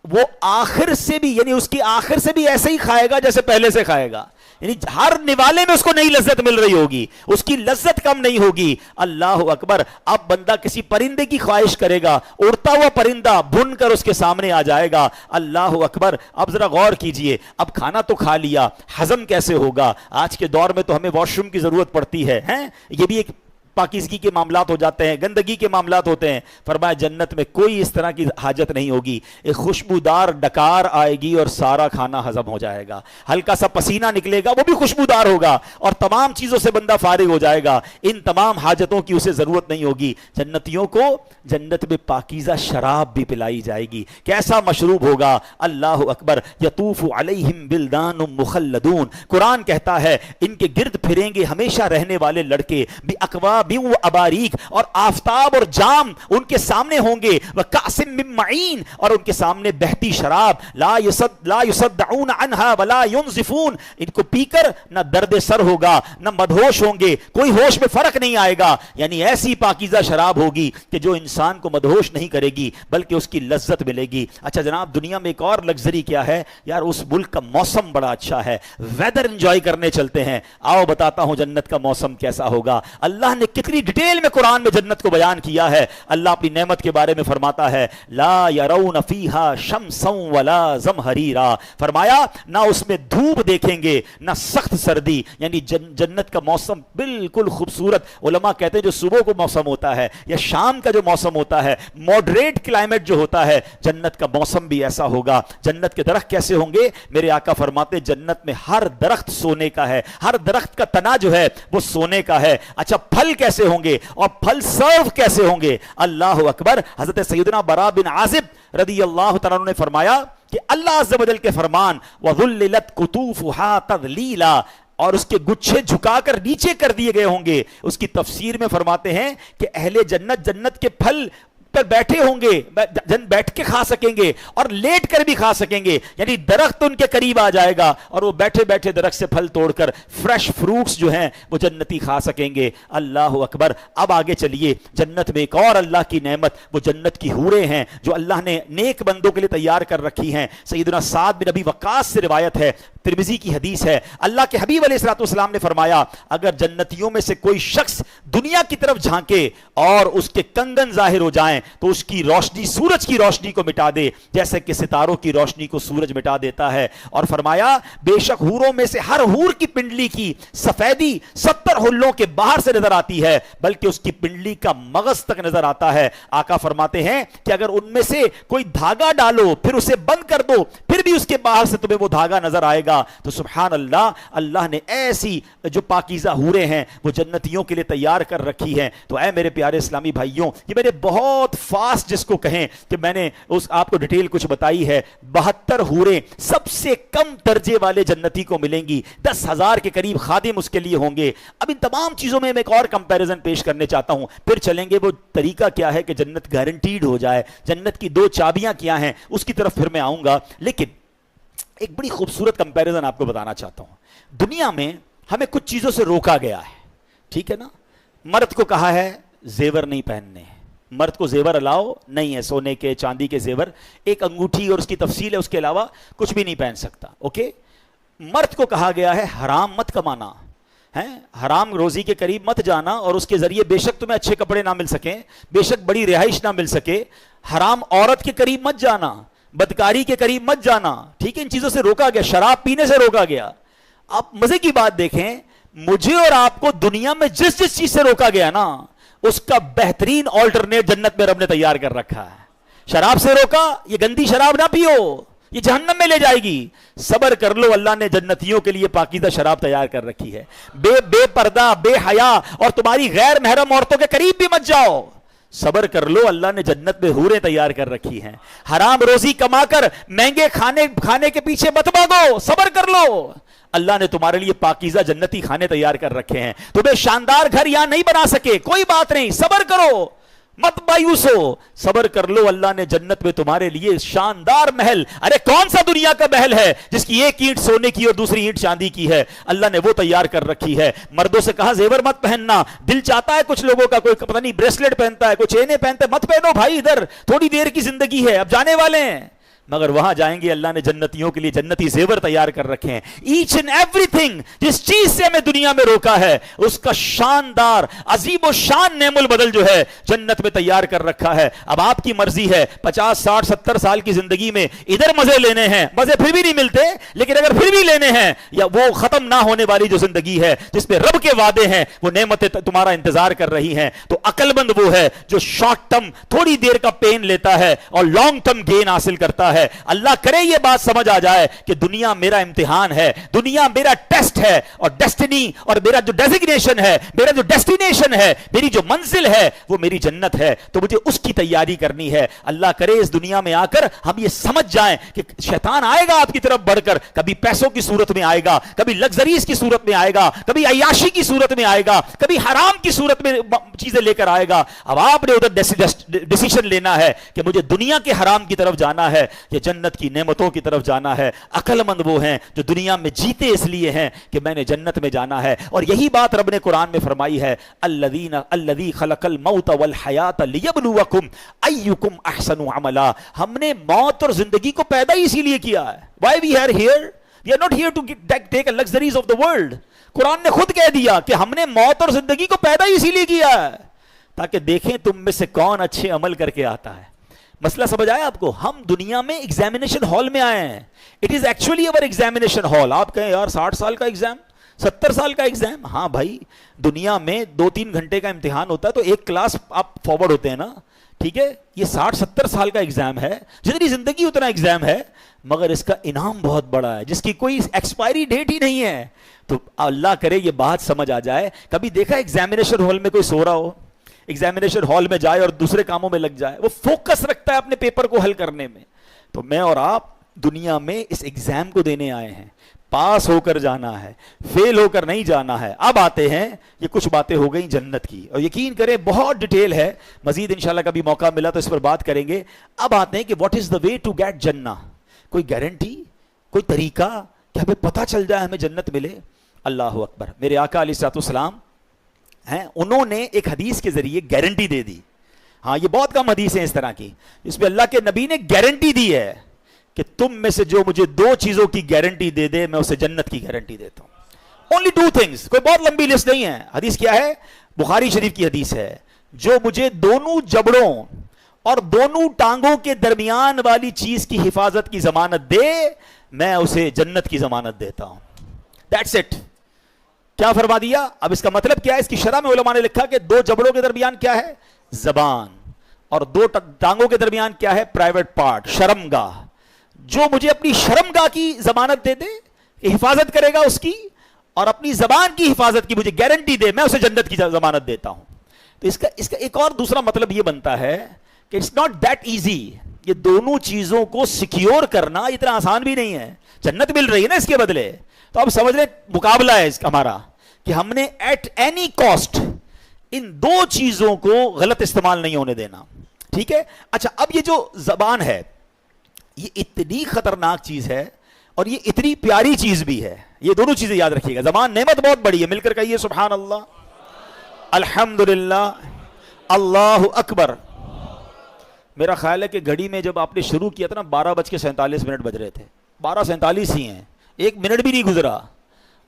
وہ آخر سے بھی, یعنی اس کی آخر سے بھی ایسے ہی کھائے گا جیسے پہلے سے کھائے گا, یعنی ہر نوالے میں اس کو نئی لذت مل رہی ہوگی, اس کی لذت کم نہیں ہوگی. اللہ اکبر. اب بندہ کسی پرندے کی خواہش کرے گا, اڑتا ہوا پرندہ بھن کر اس کے سامنے آ جائے گا. اللہ اکبر. اب ذرا غور کیجئے, اب کھانا تو کھا لیا, ہضم کیسے ہوگا؟ آج کے دور میں تو ہمیں واش روم کی ضرورت پڑتی ہے, یہ بھی ایک پاکیزگی کے معاملات ہو جاتے ہیں, گندگی کے معاملات ہوتے ہیں. فرمایا جنت میں کوئی اس طرح کی حاجت نہیں ہوگی. ایک خوشبودار ڈکار آئے گی اور سارا کھانا ہضم ہو جائے گا. ہلکا سا پسینہ نکلے گا وہ بھی خوشبودار ہوگا اور تمام چیزوں سے بندہ فارغ ہو جائے گا. ان تمام حاجتوں کی اسے ضرورت نہیں ہوگی. جنتیوں کو جنت میں پاکیزہ شراب بھی پلائی جائے گی. کیسا مشروب ہوگا؟ اللہ اکبر. یطوف علیہم بلدان مخلدون. قرآن کہتا ہے ان کے گرد پھریں گے ہمیشہ رہنے والے لڑکے, باقواب و اباریک, اور آفتاب اور جام ان کے سامنے ہوں گے, وکأس من معین, اور ان کے سامنے بہتی شراب, لا یصدعون عنہا ولا ینزفون. ان کو پی کر نہ درد سر ہوگا نہ مدہوش ہوں گے, کوئی ہوش میں فرق نہیں آئے گا. یعنی ایسی پاکیزہ شراب ہوگی کہ جو انسان کو مدہوش نہیں کرے گی بلکہ اس کی لذت ملے گی. اچھا جناب, دنیا میں ایک اور لگژری کیا ہے یار, اس ملک کا موسم بڑا اچھا ہے, ویدر انجوائے کرنے چلتے ہیں. آؤ بتاتا ہوں جنت کا موسم کیسا ہوگا. اللہ نے کتنی ڈیٹیل میں قرآن میں جنت کو بیان کیا ہے. اللہ اپنی نعمت کے بارے میں فرماتا ہے لا يرون فیہا شمسا ولا زمہریرا. فرمایا نہ اس میں دھوپ دیکھیں گے نہ سخت سردی, یعنی جنت کا موسم بالکل خوبصورت. علماء کہتے ہیں جو صبح کو موسم ہوتا ہے یا شام کا جو موسم ہوتا ہے, ماڈریٹ کلائمیٹ جو ہوتا ہے, جنت کا موسم بھی ایسا ہوگا. جنت کے درخت کیسے ہوں گے؟ میرے آقا فرماتے جنت میں ہر درخت سونے کا ہے, ہر درخت کا تنا جو ہے وہ سونے کا ہے. اچھا پھل کیسے ہوں گے اور پھل سرو کیسے ہوں گے؟ اللہ اکبر. حضرت سیدنا برا بن عازب رضی اللہ تعالیٰ عنہ نے فرمایا کہ اللہ عز و جل کے فرمان وَذُلِّلَتْ قُطُوفُهَا تَذْلِيلًا, اور اس کے گچھے جھکا کر نیچے کر دیے گئے ہوں گے. اس کی تفسیر میں فرماتے ہیں کہ اہل جنت جنت کے پھل پر بیٹھے ہوں گے, بیٹھ کے کھا سکیں گے اور لیٹ کر بھی کھا سکیں گے, یعنی درخت ان کے قریب آ جائے گا اور وہ بیٹھے بیٹھے درخت سے پھل توڑ کر فریش فروٹس جو ہیں وہ جنتی کھا سکیں گے. اللہ اکبر. اب آگے چلیے, جنت میں ایک اور اللہ کی نعمت, وہ جنت کی حوریں ہیں جو اللہ نے نیک بندوں کے لیے تیار کر رکھی ہیں. سیدنا سعد بن ابی وقاص سے روایت ہے, ترمذی کی حدیث ہے, اللہ کے حبیب علیہ الصلوۃ والسلام نے فرمایا اگر جنتیوں میں سے کوئی شخص دنیا کی طرف جھانکے اور اس کے کنگن ظاہر ہو جائیں تو اس کی روشنی سورج کی روشنی کو مٹا دے جیسے کہ ستاروں کی روشنی کو سورج مٹا دیتا ہے. اور فرمایا بے شک حوروں میں سے ہر حور کی پنڈلی کی سفیدی 70 حلوں کے باہر سے نظر آتی ہے بلکہ اس کی پنڈلی کا مغز تک نظر آتا ہے. آقا فرماتے ہیں کہ اگر ان میں سے کوئی دھاگا ڈالو پھر اسے بند کر دو پھر بھی اس کے باہر سے تمہیں وہ دھاگا نظر آئے گا. تو سبحان اللہ, اللہ نے ایسی جو پاکیزہ حوریں ہیں وہ جنتیوں کے لیے تیار کر رکھی ہیں. تو اے میرے پیارے اسلامی بھائیوں, یہ میں نے بہت فاسٹ جس کو کہیں کہ میں نے اس آپ کو ڈیٹیل کچھ بتائی ہے. 72 حوریں سب سے کم درجے والے جنتی کو ملیں گی, 10,000 کے قریب خادم اس کے لیے ہوں گے. اب ان تمام چیزوں میں ایک اور کمپیریزن پیش کرنے چاہتا ہوں, پھر چلیں گے وہ طریقہ کیا ہے کہ جنت گارنٹیڈ ہو جائے, جنت کی 2 چابیاں کیا ہیں اس کی طرف پھر میں آؤں گا. لیکن ایک بڑی خوبصورت کمپیریزن آپ کو بتانا چاہتا ہوں. دنیا میں ہمیں کچھ چیزوں سے روکا گیا ہے, ٹھیک ہے نا. مرد کو کہا ہے زیور نہیں پہننے, مرد کو زیور الاؤ نہیں ہے, سونے کے چاندی کے زیور, ایک انگوٹھی اور اس کی تفصیل ہے, اس کے علاوہ کچھ بھی نہیں پہن سکتا. اوکے, مرد کو کہا گیا ہے حرام مت کمانا, حرام روزی کے قریب مت جانا, اور اس کے ذریعے بے شک تمہیں اچھے کپڑے نہ مل سکیں, بے شک بڑی رہائش نہ مل سکے, حرام عورت کے قریب مت جانا, بدکاری کے قریب مت جانا, ٹھیک ہے. ان چیزوں سے روکا گیا, شراب پینے سے روکا گیا. آپ مزے کی بات دیکھیں, مجھے اور آپ کو دنیا میں جس جس چیز سے روکا گیا نا اس کا بہترین آلٹرنیٹ جنت میں رب نے تیار کر رکھا ہے. شراب سے روکا, یہ گندی شراب نہ پیو, یہ جہنم میں لے جائے گی. صبر کر لو, اللہ نے جنتیوں کے لیے پاکیزہ شراب تیار کر رکھی ہے. بے پردہ, بے حیا اور تمہاری غیر محرم عورتوں کے قریب بھی مت جاؤ. صبر کر لو, اللہ نے جنت میں حوریں تیار کر رکھی ہیں. حرام روزی کما کر مہنگے کھانے کے پیچھے مت بھاگو, صبر کر لو, اللہ نے تمہارے لیے پاکیزہ جنتی کھانے تیار کر رکھے ہیں. تمہیں شاندار گھر یہاں نہیں بنا سکے, کوئی بات نہیں, صبر کرو, مت مایوس ہو, صبر کر لو. اللہ نے جنت میں تمہارے لیے شاندار محل, ارے کون سا دنیا کا محل ہے جس کی ایک اینٹ سونے کی اور دوسری اینٹ چاندی کی ہے, اللہ نے وہ تیار کر رکھی ہے. مردوں سے کہا زیور مت پہننا, دل چاہتا ہے کچھ لوگوں کا, کوئی پتہ نہیں بریسلیٹ پہنتا ہے, کوئی چینیں پہنتا ہے, مت پہنو بھائی, ادھر تھوڑی دیر کی زندگی ہے, اب جانے والے ہیں. مگر وہاں جائیں گے, اللہ نے جنتیوں کے لیے جنتی زیور تیار کر رکھے ہیں. ایچ اینڈ ایوری تھنگ جس چیز سے ہمیں دنیا میں روکا ہے اس کا شاندار عظیم و شان نعم البدل جو ہے جنت میں تیار کر رکھا ہے. اب آپ کی مرضی ہے, 50 60 70 سال کی زندگی میں ادھر مزے لینے ہیں, مزے پھر بھی نہیں ملتے, لیکن اگر پھر بھی لینے ہیں, یا وہ ختم نہ ہونے والی جو زندگی ہے جس پہ رب کے وعدے ہیں, وہ نعمتیں تمہارا انتظار کر رہی ہیں, تو عقل مند وہ ہے جو شارٹ ٹرم تھوڑی دیر کا پین لیتا ہے اور لانگ ٹرم گین حاصل کرتا ہے. اللہ کرے یہ بات سمجھ آ جائے کہ دنیا میرا امتحان ہے, دنیا میرا ٹیسٹ ہے, اور ڈیسٹنی اور میرا جو ڈیزگنیشن ہے, میرا جو ڈیسٹینیشن ہے, میری جو منزل ہے وہ میری جنت ہے, تو مجھے اس کی تیاری کرنی ہے. اللہ کرے اس دنیا میں آ کر ہم یہ سمجھ جائیں کہ شیطان آئے گا آپ کی طرف بڑھ کر, کبھی پیسوں کی صورت میں آئے گا, کبھی لگزریز کی صورت میں آئے گا, کبھی عیاشی کی صورت میں آئے گا, کبھی حرام کی صورت میں چیزیں لے کر آئے گا. اب آپ نے ادھر ڈیسیشن لینا ہے کہ مجھے دنیا کے حرام کی طرف جانا ہے یا جنت کی نعمتوں کی طرف جانا ہے. عقل مند وہ ہیں جو دنیا میں جیتے اس لیے ہیں کہ میں نے جنت میں جانا ہے. اور یہی بات رب نے قرآن میں فرمائی ہے, الذی خلق الموت والحیات لیبلوکم ایکم احسن عملا. ہم نے موت اور زندگی کو پیدا ہی اسی لیے کیا ہے. Why we are here? We are not here to take a luxuries of the world. قرآن نے خود کہہ دیا کہ ہم نے موت اور زندگی کو پیدا ہی اسی لیے کیا ہے تاکہ دیکھیں تم میں سے کون اچھے عمل کر کے آتا ہے. مسئلہ سمجھ آیا آپ کو؟ ہم دنیا میں ایگزامینیشن ہال میں آئے ہیں. It is actually over examination hall. آپ کہیں یار 60 سال کا ایگزام, 70 سال کا ایگزام. ہاں بھائی, دنیا میں 2-3 گھنٹے کا امتحان ہوتا ہے تو ایک کلاس آپ فارورڈ ہوتے ہیں نا, ٹھیک ہے. یہ 60-70 سال کا ایگزام ہے, جتنی زندگی اتنا ایگزام ہے, مگر اس کا انعام بہت بڑا ہے جس کی کوئی ایکسپائری ڈیٹ ہی نہیں ہے. تو اللہ کرے یہ بات سمجھ آ جائے. کبھی دیکھا ایگزامینیشن ہال میں کوئی سو رہا ہو, ایگزامینیشن ہال میں جائے اور دوسرے کاموں میں لگ جائے؟ وہ فوکس رکھتا ہے اپنے پیپر کو حل کرنے میں. تو میں اور آپ دنیا میں اس ایگزام کو دینے آئے ہیں, پاس ہو کر جانا ہے, فیل ہو کر نہیں جانا ہے. اب آتے ہیں, یہ کچھ باتیں ہو گئیں جنت کی, اور یقین کریں بہت ڈیٹیل ہے, مزید انشاءاللہ کبھی موقع ملا تو اس پر بات کریں گے. اب آتے ہیں کہ what is the way to get جنہ. کوئی گارنٹی, کوئی طریقہ کہ ہمیں پتہ چل جائے ہمیں جنت ملے؟ اللہ اکبر. میرے آقا علیہ الصلوۃ والسلام ہیں, انہوں نے ایک حدیث کے ذریعے گارنٹی دے دی. ہاں, یہ بہت کم حدیث ہیں اس طرح کی جس میں اللہ کے نبی نے گارنٹی دی ہے کہ تم میں سے جو مجھے 2 چیزوں کی گارنٹی دے دے میں اسے جنت کی گارنٹی دیتا ہوں. only 2 things. کوئی بہت لمبی لسٹ نہیں ہے. حدیث کیا ہے؟ بخاری شریف کی حدیث ہے. جو مجھے دونوں جبڑوں اور دونوں ٹانگوں کے درمیان والی چیز کی حفاظت کی ضمانت دے، میں اسے جنت کی ضمانت دیتا ہوں. That's it. کیا فرما دیا؟ اب اس کا مطلب کیا ہے؟ اس کی شرح میں علماء نے لکھا کہ دو جبڑوں کے درمیان کیا ہے؟ زبان. اور دو ٹانگوں کے درمیان کیا ہے؟ پرائیویٹ پارٹ، شرمگاہ. جو مجھے اپنی شرمگاہ کی ضمانت دے دے، حفاظت کرے گا اس کی، اور اپنی زبان کی حفاظت کی مجھے گارنٹی دے، میں اسے جنت کی ضمانت دیتا ہوں. تو اس کا ایک اور دوسرا مطلب یہ بنتا ہے کہ اٹس ناٹ دیٹ ایزی. یہ دونوں چیزوں کو سیکیور کرنا اتنا آسان بھی نہیں ہے. جنت مل رہی ہے نا اس کے بدلے. تو اب سمجھ لیں مقابلہ ہے اس کا ہمارا، کہ ہم نے ایٹ اینی کاسٹ ان دو چیزوں کو غلط استعمال نہیں ہونے دینا. ٹھیک ہے. اچھا، اب یہ جو زبان ہے یہ اتنی خطرناک چیز ہے اور یہ اتنی پیاری چیز بھی ہے. یہ دونوں چیزیں یاد رکھیے گا. زبان نعمت بہت بڑی ہے. مل کر کہیے سبحان اللہ، الحمدللہ، اللہ اکبر. میرا خیال ہے کہ گھڑی میں جب آپ نے شروع کیا تھا نا 12:47 بج رہے تھے. 12:47 ہی ہیں، 1 منٹ بھی نہیں گزرا.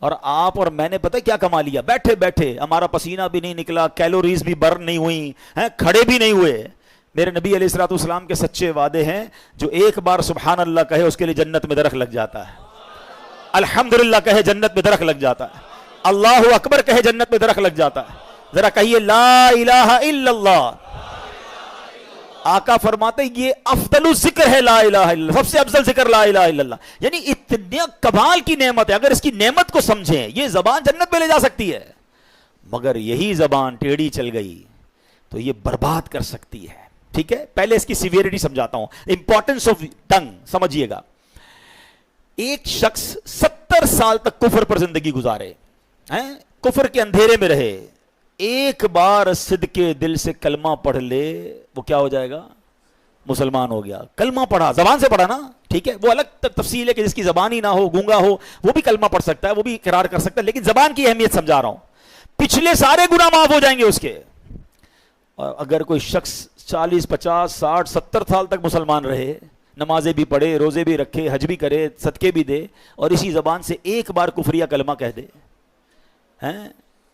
اور آپ اور میں نے پتہ کیا کما لیا؟ بیٹھے بیٹھے ہمارا پسینہ بھی نہیں نکلا، کیلوریز بھی برن نہیں ہوئی ہیں، کھڑے بھی نہیں ہوئے. میرے نبی علیہ الصلوۃ والسلام کے سچے وعدے ہیں، جو ایک بار سبحان اللہ کہے اس کے لیے جنت میں درخت لگ جاتا ہے. الحمدللہ کہے جنت میں درخت لگ جاتا ہے. اللہ اکبر کہے جنت میں درخت لگ جاتا ہے. ذرا کہیے لا الہ الا اللہ. آقا فرماتے یہ افضل ذکر ہے لا الہ الا اللہ، سب سے افضل ذکر لا الہ الا اللہ. یعنی اتنے کمال کی نعمت ہے. اگر اس کی نعمت کو سمجھیں، یہ زبان جنت میں لے جا سکتی ہے. مگر یہی زبان ٹیڑھی چل گئی تو یہ برباد کر سکتی ہے. ٹھیک ہے. پہلے اس کی سیویریٹی سمجھاتا ہوں. امپورٹنس آف ٹنگ سمجھیے گا. ایک شخص 70 سال تک کفر پر زندگی گزارے، کفر کے اندھیرے میں رہے، ایک بار صدقے دل سے کلمہ پڑھ لے، وہ کیا ہو جائے گا؟ مسلمان ہو گیا. کلمہ پڑھا، زبان سے پڑھا نا. ٹھیک ہے. وہ الگ تفصیل ہے کہ جس کی زبان ہی نہ ہو، گونگا ہو، وہ بھی کلمہ پڑھ سکتا ہے، وہ بھی اقرار کر سکتا ہے. لیکن زبان کی اہمیت سمجھا رہا ہوں. پچھلے سارے گناہ معاف ہو جائیں گے اس کے. اور اگر کوئی شخص 40 50 60 70 سال تک مسلمان رہے، نمازیں بھی پڑھے، روزے بھی رکھے، حج بھی کرے، صدقے بھی دے، اور اسی زبان سے ایک بار کفریہ کلمہ کہہ دے،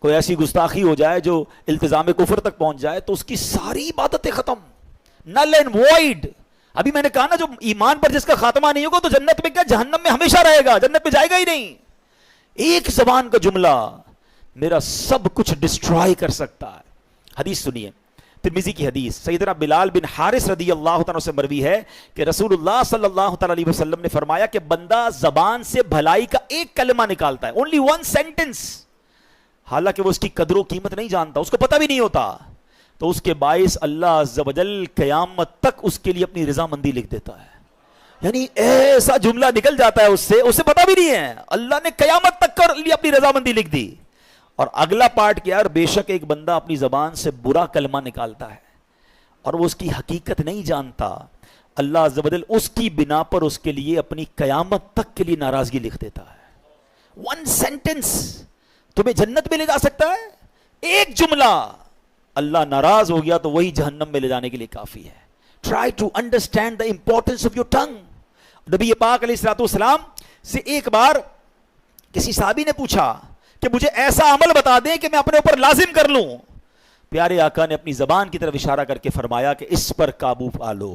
کوئی ایسی گستاخی ہو جائے جو التزام کفر تک پہنچ جائے، تو اس کی ساری عبادتیں ختم، نل اینڈ وائڈ. ابھی میں نے کہا نا، جو ایمان پر جس کا خاتمہ نہیں ہوگا تو جنت میں کیا، جہنم میں ہمیشہ رہے گا، جنت میں جائے گا ہی نہیں. ایک زبان کا جملہ میرا سب کچھ ڈسٹرائے کر سکتا ہے. حدیث سنیے، ترمذی کی حدیث. سیدنا بلال بن حارث رضی اللہ تعالیٰ سے مروی ہے کہ رسول اللہ صلی اللہ تعالیٰ علیہ وسلم نے فرمایا کہ بندہ زبان سے بھلائی کا ایک کلمہ نکالتا ہے، only one sentence، حالانکہ وہ اس کی قدر و قیمت نہیں جانتا، اس کو پتہ بھی نہیں ہوتا، تو اس کے باعث اللہ عز و جل قیامت تک اس کے لیے اپنی رضامندی لکھ دیتا ہے. یعنی ایسا جملہ نکل جاتا ہے اسے پتہ بھی نہیں ہے، اللہ نے قیامت تک کے لیے اپنی رضامندی لکھ دی. اور اگلا پارٹ کیا ہے؟ بے شک ایک بندہ اپنی زبان سے برا کلمہ نکالتا ہے اور وہ اس کی حقیقت نہیں جانتا، اللہ عز و جل اس کی بنا پر اس کے لیے اپنی قیامت تک کے لیے ناراضگی لکھ دیتا ہے. ون سینٹنس تمہیں جنت میں لے جا سکتا ہے. ایک جملہ اللہ ناراض ہو گیا تو وہی جہنم میں لے جانے کے لیے کافی ہے. Try to understand the importance of your tongue. نبی پاک علیہ الصلوۃ والسلام سے ایک بار کسی صحابی نے پوچھا کہ مجھے ایسا عمل بتا دیں کہ میں اپنے اوپر لازم کر لوں. پیارے آقا نے اپنی زبان کی طرف اشارہ کر کے فرمایا کہ اس پر قابو پا لو.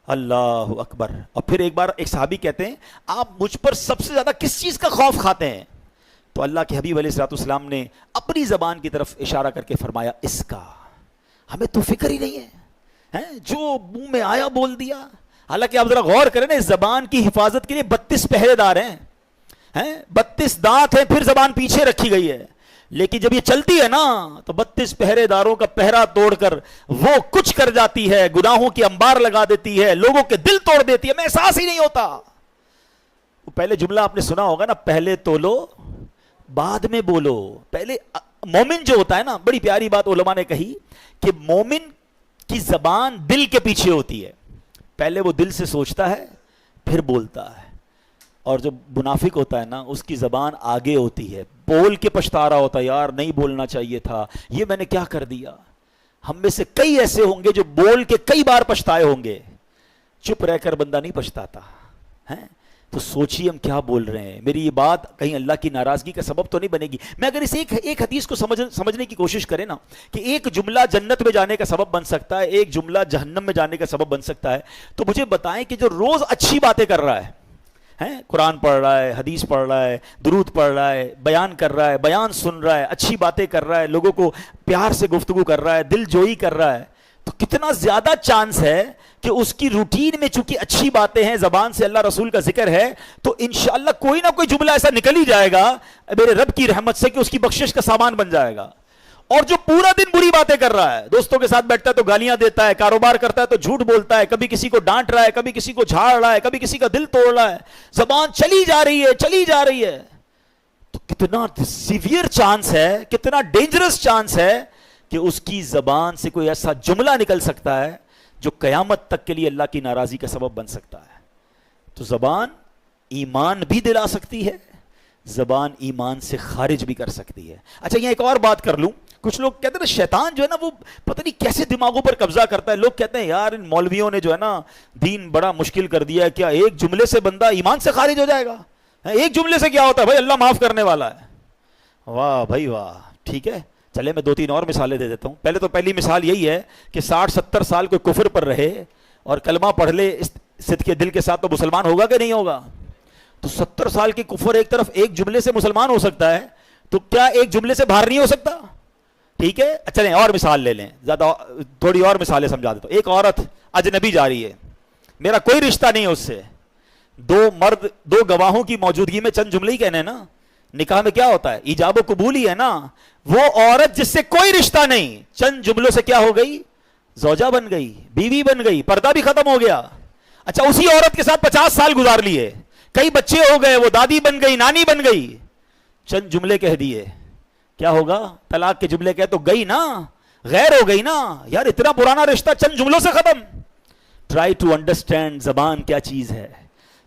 اللہ اکبر. اور پھر ایک بار ایک صحابی کہتے ہیں آپ مجھ پر سب سے زیادہ کس چیز کا خوف کھاتے ہیں؟ تو اللہ کے حبیب علیہ الصلوۃ والسلام نے اپنی زبان کی طرف اشارہ کر کے فرمایا اس کا. ہمیں تو فکر ہی نہیں ہے، جو منہ میں آیا بول دیا. حالانکہ آپ ذرا غور کریں نا، اس زبان کی حفاظت کے لیے 32 پہرے دار ہیں، 32 دانت ہیں، پھر زبان پیچھے رکھی گئی ہے. لیکن جب یہ چلتی ہے نا تو 32 پہرے داروں کا پہرا توڑ کر وہ کچھ کر جاتی ہے، گناہوں کی انبار لگا دیتی ہے، لوگوں کے دل توڑ دیتی ہے، میں احساس ہی نہیں ہوتا. وہ پہلے جملہ آپ نے سنا ہوگا نا، پہلے تولو بعد میں بولو. پہلے مومن جو ہوتا ہے نا، بڑی پیاری بات علماء نے کہی کہ مومن کی زبان دل کے پیچھے ہوتی ہے. پہلے وہ دل سے سوچتا ہے پھر بولتا ہے. اور جو منافق ہوتا ہے نا، اس کی زبان آگے ہوتی ہے، بول کے پچھتا رہا ہوتا ہے، یار نہیں بولنا چاہیے تھا، یہ میں نے کیا کر دیا. ہم میں سے کئی ایسے ہوں گے جو بول کے کئی بار پچھتائے ہوں گے. چپ رہ کر بندہ نہیں پچھتاتا ہے. تو سوچیے ہم کیا بول رہے ہیں. میری یہ بات کہیں اللہ کی ناراضگی کا سبب تو نہیں بنے گی. میں اگر اس ایک حدیث کو سمجھنے کی کوشش کریں نا کہ ایک جملہ جنت میں جانے کا سبب بن سکتا ہے, ایک جملہ جہنم میں جانے کا سبب بن سکتا ہے, تو مجھے بتائیں کہ جو روز اچھی باتیں کر رہا ہے, قرآن پڑھ رہا ہے, حدیث پڑھ رہا ہے, درود پڑھ رہا ہے, بیان کر رہا ہے, بیان سن رہا ہے, اچھی باتیں کر رہا ہے, لوگوں کو پیار سے گفتگو کر رہا ہے, دل جوئی کر رہا ہے, تو کتنا زیادہ چانس ہے کہ اس کی روٹین میں چونکہ اچھی باتیں ہیں, زبان سے اللہ رسول کا ذکر ہے, تو انشاءاللہ کوئی نہ کوئی جملہ ایسا نکل ہی جائے گا میرے رب کی رحمت سے کہ اس کی بخشش کا سامان بن جائے گا. اور جو پورا دن بری باتیں کر رہا ہے, دوستوں کے ساتھ بیٹھتا ہے تو گالیاں دیتا ہے, کاروبار کرتا ہے تو جھوٹ بولتا ہے, کبھی کسی کو ڈانٹ رہا ہے, کبھی کسی کو جھاڑ رہا ہے, کبھی کسی کا دل توڑ رہا ہے, زبان چلی جا رہی ہے, تو کتنا سیویئر چانس ہے, کتنا ڈینجرس چانس ہے کہ اس کی زبان سے کوئی ایسا جملہ نکل سکتا ہے جو قیامت تک کے لیے اللہ کی ناراضی کا سبب بن سکتا ہے. تو زبان ایمان بھی دلا سکتی ہے, زبان ایمان سے خارج بھی کر سکتی ہے. اچھا یہاں ایک اور بات کر لوں, کچھ لوگ کہتے ہیں شیطان جو ہے نا وہ پتہ نہیں کیسے دماغوں پر قبضہ کرتا ہے. لوگ کہتے ہیں یار ان مولویوں نے جو ہے نا دین بڑا مشکل کر دیا ہے, کیا ایک جملے سے بندہ ایمان سے خارج ہو جائے گا؟ ایک جملے سے کیا ہوتا ہے بھائی, اللہ معاف کرنے والا ہے. واہ بھائی واہ, ٹھیک ہے چلے میں 2-3 اور مثالیں دے دیتا ہوں. پہلی مثال یہی ہے کہ 60-70 سال کوئی کفر پر رہے اور کلمہ پڑھ لے اس صدق کے دل کے ساتھ, تو مسلمان ہوگا کہ نہیں ہوگا؟ تو 70 سال کی کفر ایک طرف ایک جملے سے مسلمان ہو سکتا ہے, تو کیا ایک جملے سے باہر نہیں ہو سکتا؟ ٹھیک ہے چلیں اور مثال لے لیں, زیادہ تھوڑی اور مثالیں سمجھا دیتا ہوں. ایک عورت اجنبی جا رہی ہے, میرا کوئی رشتہ نہیں ہے اس سے, 2 مرد 2 گواہوں کی موجودگی میں چند جملے ہی کہنے ہیں نا. نکاح میں کیا ہوتا ہے, ایجاب و قبول ہی ہے نا. وہ عورت جس سے کوئی رشتہ نہیں, چند جملوں سے کیا ہو گئی؟ زوجہ بن گئی, بیوی بن گئی, پردہ بھی ختم ہو گیا. اچھا اسی عورت کے ساتھ 50 سال گزار لیے, کئی بچے ہو گئے, وہ دادی بن گئی, نانی بن گئی, چند جملے کہہ دیے, کیا ہوگا؟ طلاق کے جملے کہے تو گئی نا, غیر ہو گئی نا. یار اتنا پرانا رشتہ چند جملوں سے ختم. ٹرائی ٹو انڈرسٹینڈ زبان کیا چیز ہے.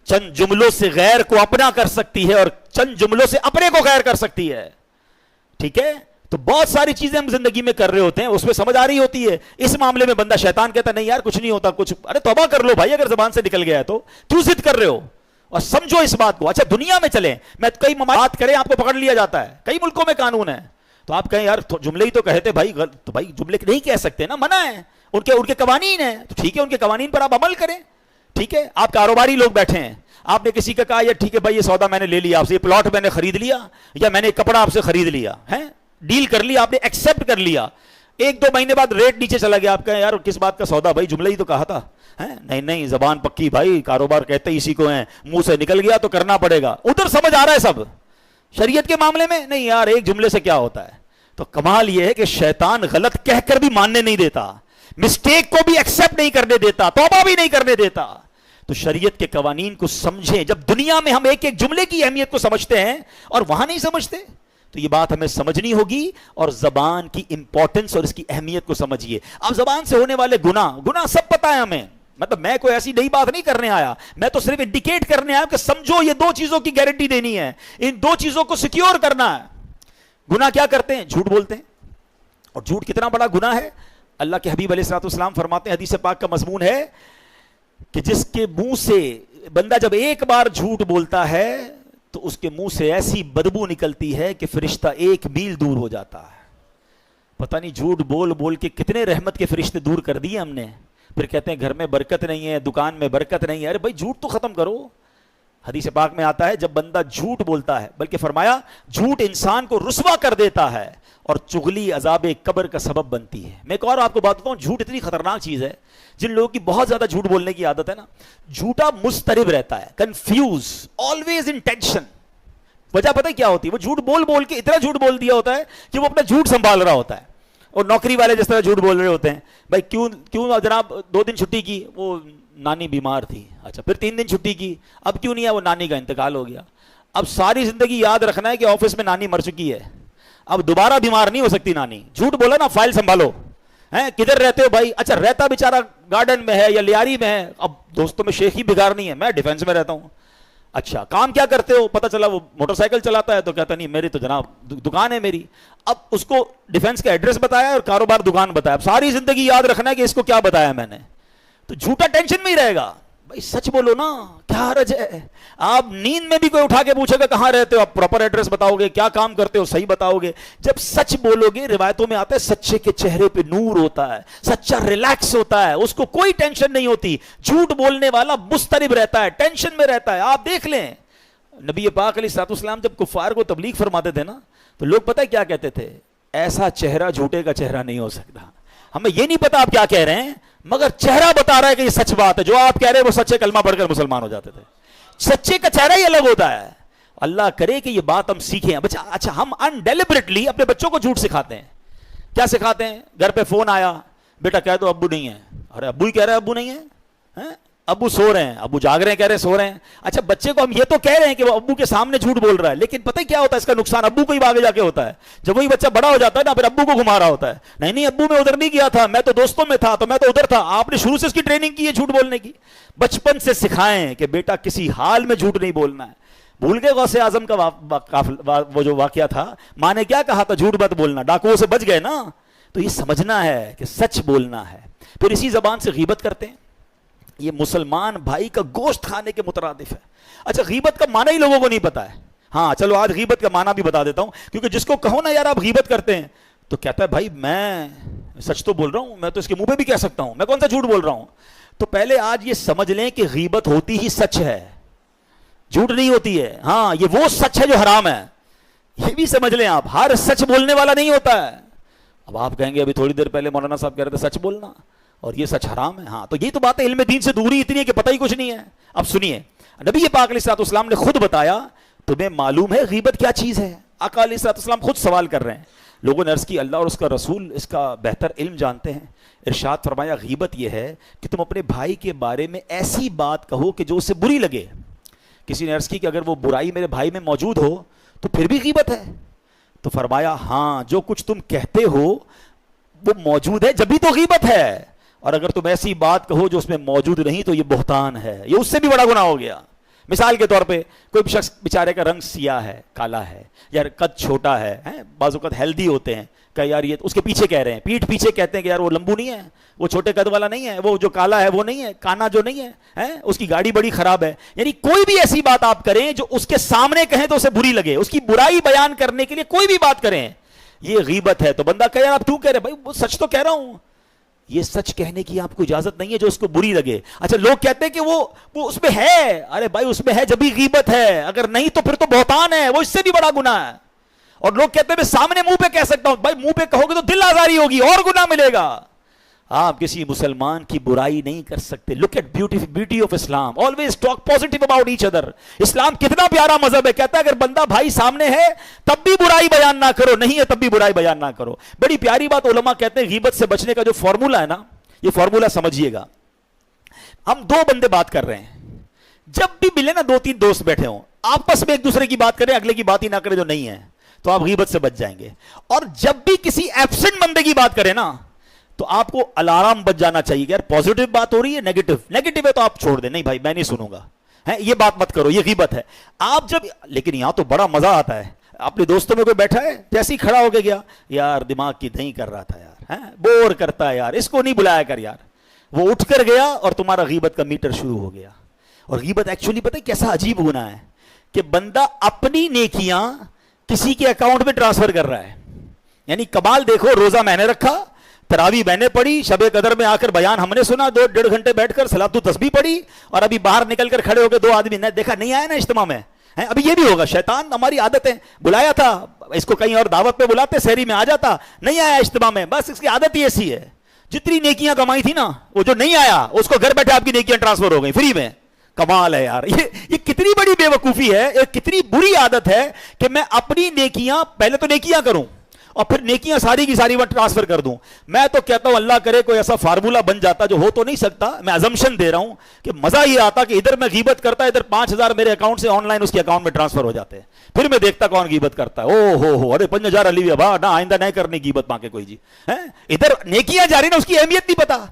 چند جملوں سے غیر کو اپنا کر سکتی ہے اور چند جملوں سے اپنے کو غیر کر سکتی ہے. ٹھیک ہے, تو بہت ساری چیزیں ہم زندگی میں کر رہے ہوتے ہیں, اس میں سمجھ آ رہی ہوتی ہے. اس معاملے میں بندہ شیطان کہتا نہیں یار کچھ نہیں ہوتا کچھ, ارے توبہ کر لو بھائی, اگر زبان سے نکل گیا ہے تو کیوں ضد کر رہے ہو, اور سمجھو اس بات کو. اچھا دنیا میں چلیں, میں کئی بات کریں آپ کو پکڑ لیا جاتا ہے, کئی ملکوں میں قانون ہے, تو آپ کہیں یار جملے ہی تو کہتے بھائی, تو بھائی جملے نہیں کہہ سکتے نا, منع ہے, ان کے قوانین ہیں, تو ٹھیک ہے ان کے قوانین پر آپ عمل کریں. ٹھیک ہے, آپ کاروباری لوگ بیٹھے ہیں, آپ نے کسی کا کہا یا ٹھیک ہے بھائی یہ سودا میں نے لے لیا آپ سے, یہ پلاٹ میں نے خرید لیا, یا میں نے کپڑا آپ سے خرید لیا ہے, ڈیل کر لیا آپ نے, ایکسپٹ کر لیا. 1-2 مہینے بعد ریٹ نیچے چلا گیا, آپ کہیں یار کس بات کا سودا بھائی, جملہ ہی تو کہا تھا. نہیں زبان پکی بھائی, کاروبار کہتے ہی اسی کو ہیں, منہ سے نکل گیا تو کرنا پڑے گا. ادھر سمجھ آ رہا ہے سب, شریعت کے معاملے میں نہیں یار ایک جملے سے کیا ہوتا ہے. تو کمال یہ ہے کہ شیطان غلط کہہ کر بھی ماننے نہیں دیتا, مسٹیک کو بھی ایکسپٹ نہیں کرنے دیتا, توبہ بھی نہیں کرنے دیتا. تو شریعت کے قوانین کو سمجھیں. جب دنیا میں ہم ایک جملے کی اہمیت کو سمجھتے ہیں اور وہاں نہیں سمجھتے, تو یہ بات ہمیں سمجھنی ہوگی, اور زبان کی امپورٹنس اور اس کی اہمیت کو سمجھیے. اب زبان سے ہونے والے گناہ سب پتہ ہے ہمیں, مطلب میں کوئی ایسی نئی بات نہیں کرنے آیا, میں تو صرف انڈیکیٹ کرنے آیا کہ سمجھو یہ 2 چیزوں کی گارنٹی دینی ہے, ان 2 چیزوں کو سیکیور کرنا ہے. گناہ کیا کرتے ہیں؟ جھوٹ بولتے ہیں, اور جھوٹ کتنا بڑا گناہ ہے. اللہ کے حبیب علیہ الصلوۃ والسلام فرماتے ہیں, حدیث پاک کا مضمون ہے کہ جس کے منہ سے بندہ جب ایک بار جھوٹ بولتا ہے تو اس کے منہ سے ایسی بدبو نکلتی ہے کہ فرشتہ 1 میل دور ہو جاتا ہے. پتہ نہیں جھوٹ بول بول کے کتنے رحمت کے فرشتے دور کر دیے ہم نے. پھر کہتے ہیں گھر میں برکت نہیں ہے, دکان میں برکت نہیں ہے. ارے بھائی جھوٹ تو ختم کرو. حدیث پاک میں آتا ہے جب بندہ جھوٹ بولتا ہے, بلکہ فرمایا جھوٹ انسان کو رسوا کر دیتا ہے اور چغلی عذاب قبر کا سبب بنتی ہے. میں ایک اور آپ کو بات بتاؤں, جھوٹ اتنی خطرناک چیز ہے, جن لوگوں کی بہت زیادہ جھوٹ بولنے کی عادت ہے نا, جھوٹا مضطرب رہتا ہے, کنفیوز, آلویز ان ٹینشن. وجہ پتہ کیا ہوتی ہے؟ وہ جھوٹ بول بول کے اتنا جھوٹ بول دیا ہوتا ہے کہ وہ اپنا جھوٹ سنبھال رہا ہوتا ہے. اور نوکری والے جس طرح جھوٹ بول رہے ہوتے ہیں, بھائی کیوں جناب 2 دن چھٹی کی, وہ نانی بیمار تھی. اچھا پھر 3 دن چھٹی کی, اب کیوں نہیں ہے, وہ نانی کا انتقال ہو گیا. اب ساری زندگی یاد رکھنا ہے کہ آفس میں نانی مر چکی ہے, اب دوبارہ بیمار نہیں ہو سکتی نانی. جھوٹ بولا نا, فائل سنبھالو. کدھر رہتے ہو بھائی؟ اچھا رہتا بیچارہ گارڈن میں ہے یا لیاری میں ہے. اب دوستوں میں شیخ ہی بگاڑنی ہے, میں ڈیفینس میں رہتا ہوں. اچھا کام کیا کرتے ہو؟ پتہ چلا وہ موٹر سائیکل چلاتا ہے. تو کہتا نہیں میری تو جناب دکان ہے میری. اب اس کو ڈیفینس کا ایڈریس بتایا اور کاروبار دکان بتایا. اب ساری زندگی یاد رکھنا ہے کہ اس کو کیا بتایا میں نے. تو جھوٹا ٹینشن میں ہی رہے گا. بھائی سچ بولو نا، کیا حرج ہے؟ آپ نیند میں بھی کوئی اٹھا کے پوچھے گا کہاں رہتے ہو، آپ پراپر ایڈریس بتاؤ گے، کیا کام کرتے ہو صحیح بتاؤ گے. جب سچ بولو گے، روایتوں میں آتا ہے سچے کے چہرے پہ نور ہوتا ہے، سچا ریلیکس ہوتا ہے، اس کو کوئی ٹینشن نہیں ہوتی. جھوٹ بولنے والا مضطرب رہتا ہے، ٹینشن میں رہتا ہے. آپ دیکھ لیں نبی پاک علیہ الصلوۃ والسلام جب کفار کو تبلیغ فرماتے تھے نا، تو لوگ پتہ ہے کیا کہتے تھے؟ ایسا چہرہ جھوٹے کا چہرہ نہیں ہو سکتا. ہمیں یہ نہیں پتا آپ کیا کہہ رہے ہیں، مگر چہرہ بتا رہا ہے کہ یہ سچ بات ہے، جو آپ کہہ رہے ہیں وہ سچے کلمہ پڑھ کر مسلمان ہو جاتے تھے. سچے کا چہرہ ہی الگ ہوتا ہے. اللہ کرے کہ یہ بات ہم سیکھیں. اچھا ہم انڈیلیبریٹلی اپنے بچوں کو جھوٹ سکھاتے ہیں. کیا سکھاتے ہیں؟ گھر پہ فون آیا، بیٹا کہہ دو ابو نہیں ہے. ارے ابو ہی کہہ رہے ہیں ابو نہیں ہے، ابو سو رہے ہیں، ابو جاگ رہے ہیں، کہہ رہے ہیں سو رہے ہیں. اچھا بچے کو ہم یہ تو کہہ رہے ہیں کہ وہ ابو کے سامنے جھوٹ بول رہا ہے، لیکن پتہ کیا ہوتا ہے اس کا نقصان؟ ابو کو ہی آگے جا کے ہوتا ہے. جب وہی بچہ بڑا ہو جاتا ہے نا، پھر ابو کو گھما رہا ہوتا ہے، نہیں ابو میں ادھر نہیں گیا تھا، میں تو دوستوں میں تھا، تو میں تو ادھر تھا. آپ نے شروع سے اس کی ٹریننگ کی ہے جھوٹ بولنے کی. بچپن سے سکھائیں کہ بیٹا کسی حال میں جھوٹ نہیں بولنا ہے. بھول گئے غوث اعظم کا وہ جو واقعہ تھا، ماں نے کیا کہا تھا؟ جھوٹ مت بولنا. ڈاکوؤں سے بچ گئے نا. تو یہ سمجھنا ہے کہ سچ بولنا ہے. پھر اسی زبان سے غیبت کرتے ہیں. یہ مسلمان بھائی کا گوشت کھانے کے مترادف ہے. اچھا غیبت کا معنی ہی لوگوں کو نہیں پتا ہے. ہاں چلو آج غیبت کا معنی بھی بتا دیتا ہوں، کیونکہ جس کو کہو نا یار آپ غیبت کرتے ہیں تو کہتا ہے بھائی میں سچ تو بول رہا ہوں، میں تو اس کے منہ پہ بھی کہہ سکتا ہوں، میں کون سا جھوٹ بول رہا ہوں. تو پہلے آج یہ سمجھ لیں کہ غیبت ہوتی ہی سچ ہے، جھوٹ نہیں ہوتی ہے. ہاں یہ وہ سچ ہے جو حرام ہے، یہ بھی سمجھ لیں آپ. ہر سچ بولنے والا نہیں ہوتا ہے. اب آپ کہیں گے ابھی تھوڑی دیر پہلے مولانا صاحب کہہ رہے تھے سچ بولنا اور یہ سچ حرام ہے. ہاں تو یہ تو بات ہے، علم دین سے دوری اتنی ہے کہ پتہ ہی کچھ نہیں ہے. اب سنیے، نبی پاک علیہ الصلوۃ والسلام نے خود بتایا. تمہیں معلوم ہے غیبت کیا چیز ہے؟ آقا علیہ الصلوۃ والسلام خود سوال کر رہے ہیں. لوگوں نے عرض کی اللہ اور اس کا رسول اس کا بہتر علم جانتے ہیں. ارشاد فرمایا غیبت یہ ہے کہ تم اپنے بھائی کے بارے میں ایسی بات کہو کہ جو اسے بری لگے. کسی نے عرض کی کہ اگر وہ برائی میرے بھائی میں موجود ہو تو پھر بھی غیبت ہے؟ تو فرمایا ہاں جو کچھ تم کہتے ہو وہ موجود ہے جبھی تو غیبت ہے، اور اگر تم ایسی بات کہو جو اس میں موجود نہیں تو یہ بہتان ہے، یہ اس سے بھی بڑا گناہ ہو گیا. مثال کے طور پہ کوئی شخص بیچارے کا رنگ سیاہ ہے، کالا ہے، یار قد چھوٹا ہے، بعض اوقات ہیلدی ہوتے ہیں، کہ یار یہ اس کے پیچھے کہہ رہے ہیں، پیٹھ پیچھے کہتے ہیں کہ یار وہ لمبو نہیں ہے، وہ چھوٹے قد والا نہیں ہے، وہ جو کالا ہے وہ نہیں ہے، کانا جو نہیں ہے، اس کی گاڑی بڑی خراب ہے. یعنی کوئی بھی ایسی بات آپ کریں جو اس کے سامنے کہیں تو اسے بری لگے، اس کی برائی بیان کرنے کے لیے کوئی بھی بات کریں، یہ غیبت ہے. تو بندہ کہے یار آپ کیوں کہہ رہے؟ بھائی وہ سچ تو کہہ رہا ہوں. یہ سچ کہنے کی آپ کو اجازت نہیں ہے جو اس کو بری لگے. اچھا لوگ کہتے ہیں کہ وہ اس میں ہے، ارے بھائی اس میں ہے جبھی غیبت ہے، اگر نہیں تو پھر تو بہتان ہے، وہ اس سے بھی بڑا گناہ ہے. اور لوگ کہتے ہیں میں سامنے منہ پہ کہہ سکتا ہوں. بھائی منہ پہ کہو گے تو دل آزاری ہوگی اور گناہ ملے گا. آپ کسی مسلمان کی برائی نہیں کر سکتے. Look at beauty of Islam, always talk positive about each other. اسلام کتنا پیارا مذہب ہے، کہتا ہے اگر بندہ بھائی سامنے ہے تب بھی برائی بیان نہ کرو، نہیں ہے تب بھی برائی بیان نہ کرو. بڑی پیاری بات علماء کہتے ہیں غیبت سے بچنے کا جو فارمولا ہے نا، یہ فارمولا سمجھیے گا. ہم دو بندے بات کر رہے ہیں، جب بھی ملے نا دو تین دوست بیٹھے ہوں، آپس میں ایک دوسرے کی بات کریں، اگلے کی بات ہی نہ کریں جو نہیں ہے، تو آپ غیبت سے بچ جائیں گے. اور جب بھی کسی ایبسنٹ بندے کی بات کریں نا تو آپ کو الارم بچ جانا چاہیے کہ یار پازیٹیو بات ہو رہی ہے، نیگیٹو ہے تو آپ چھوڑ دیں، نہیں بھائی میں نہیں سنوں گا، یہ بات مت کرو، یہ غیبت ہے. آپ جب لیکن یہاں تو بڑا مزہ آتا ہے. اپنے دوستوں میں کوئی بیٹھا ہے، جیسے ہی کھڑا ہو کے گیا، یار دماغ کی دہی کر رہا تھا یار، بور کرتا ہے یار، اس کو نہیں بلایا کر یار. وہ اٹھ کر گیا اور تمہارا غیبت کا میٹر شروع ہو گیا. اور غیبت ایکچولی پتہ ہے کیسا عجیب گناہ ہے کہ بندہ اپنی نیکیاں کسی کے اکاؤنٹ میں ٹرانسفر کر رہا ہے. یعنی کمال دیکھو، روزہ میں نے رکھا، تراویح میں نے پڑھی، شب قدر میں آ کر بیان ہم نے سنا، 2.5 گھنٹے بیٹھ کر صلاۃ التسبیح پڑھی، اور ابھی باہر نکل کر کھڑے ہو کے 2 آدمی نے دیکھا نہیں آیا نا اجتماع میں. ابھی یہ بھی ہوگا، شیطان ہماری عادت ہے، بلایا تھا اس کو کہیں اور دعوت پہ بلاتے، سحری میں آ جاتا، نہیں آیا اجتماع میں، بس اس کی عادت ہی ایسی ہے. جتنی نیکیاں کمائی تھی نا، وہ جو نہیں آیا اس کو گھر بیٹھے آپ کی نیکیاں ٹرانسفر ہو گئی فری میں. کمال ہے یار، یہ کتنی بڑی بے وقوفی ہے، یہ کتنی بری عادت ہے کہ میں اپنی نیکیاں پہلے تو نیکیاں کروں اور پھر نیکیاں ساری کی ساری وقت ٹرانسفر کر دوں. میں تو کہتا ہوں اللہ کرے کوئی ایسا فارمولا بن جاتا جو ہو تو نہیں سکتا، میں ازمپشن دے رہا ہوں کہ مزہ یہ آتا کہ ادھر میں غیبت کرتا، ادھر 5,000 میرے اکاؤنٹ سے آن لائن اس کے اکاؤنٹ میں ٹرانسفر ہو جاتے ہیں. پھر میں دیکھتا کون غیبت کرتا ہے. او ہو ارے 5,000 علی با نہ آئندہ نہیں کرنی غیبت ماں کے کوئی جی. ادھر نیکیاں جاری نا، اس کی اہمیت نہیں پتا.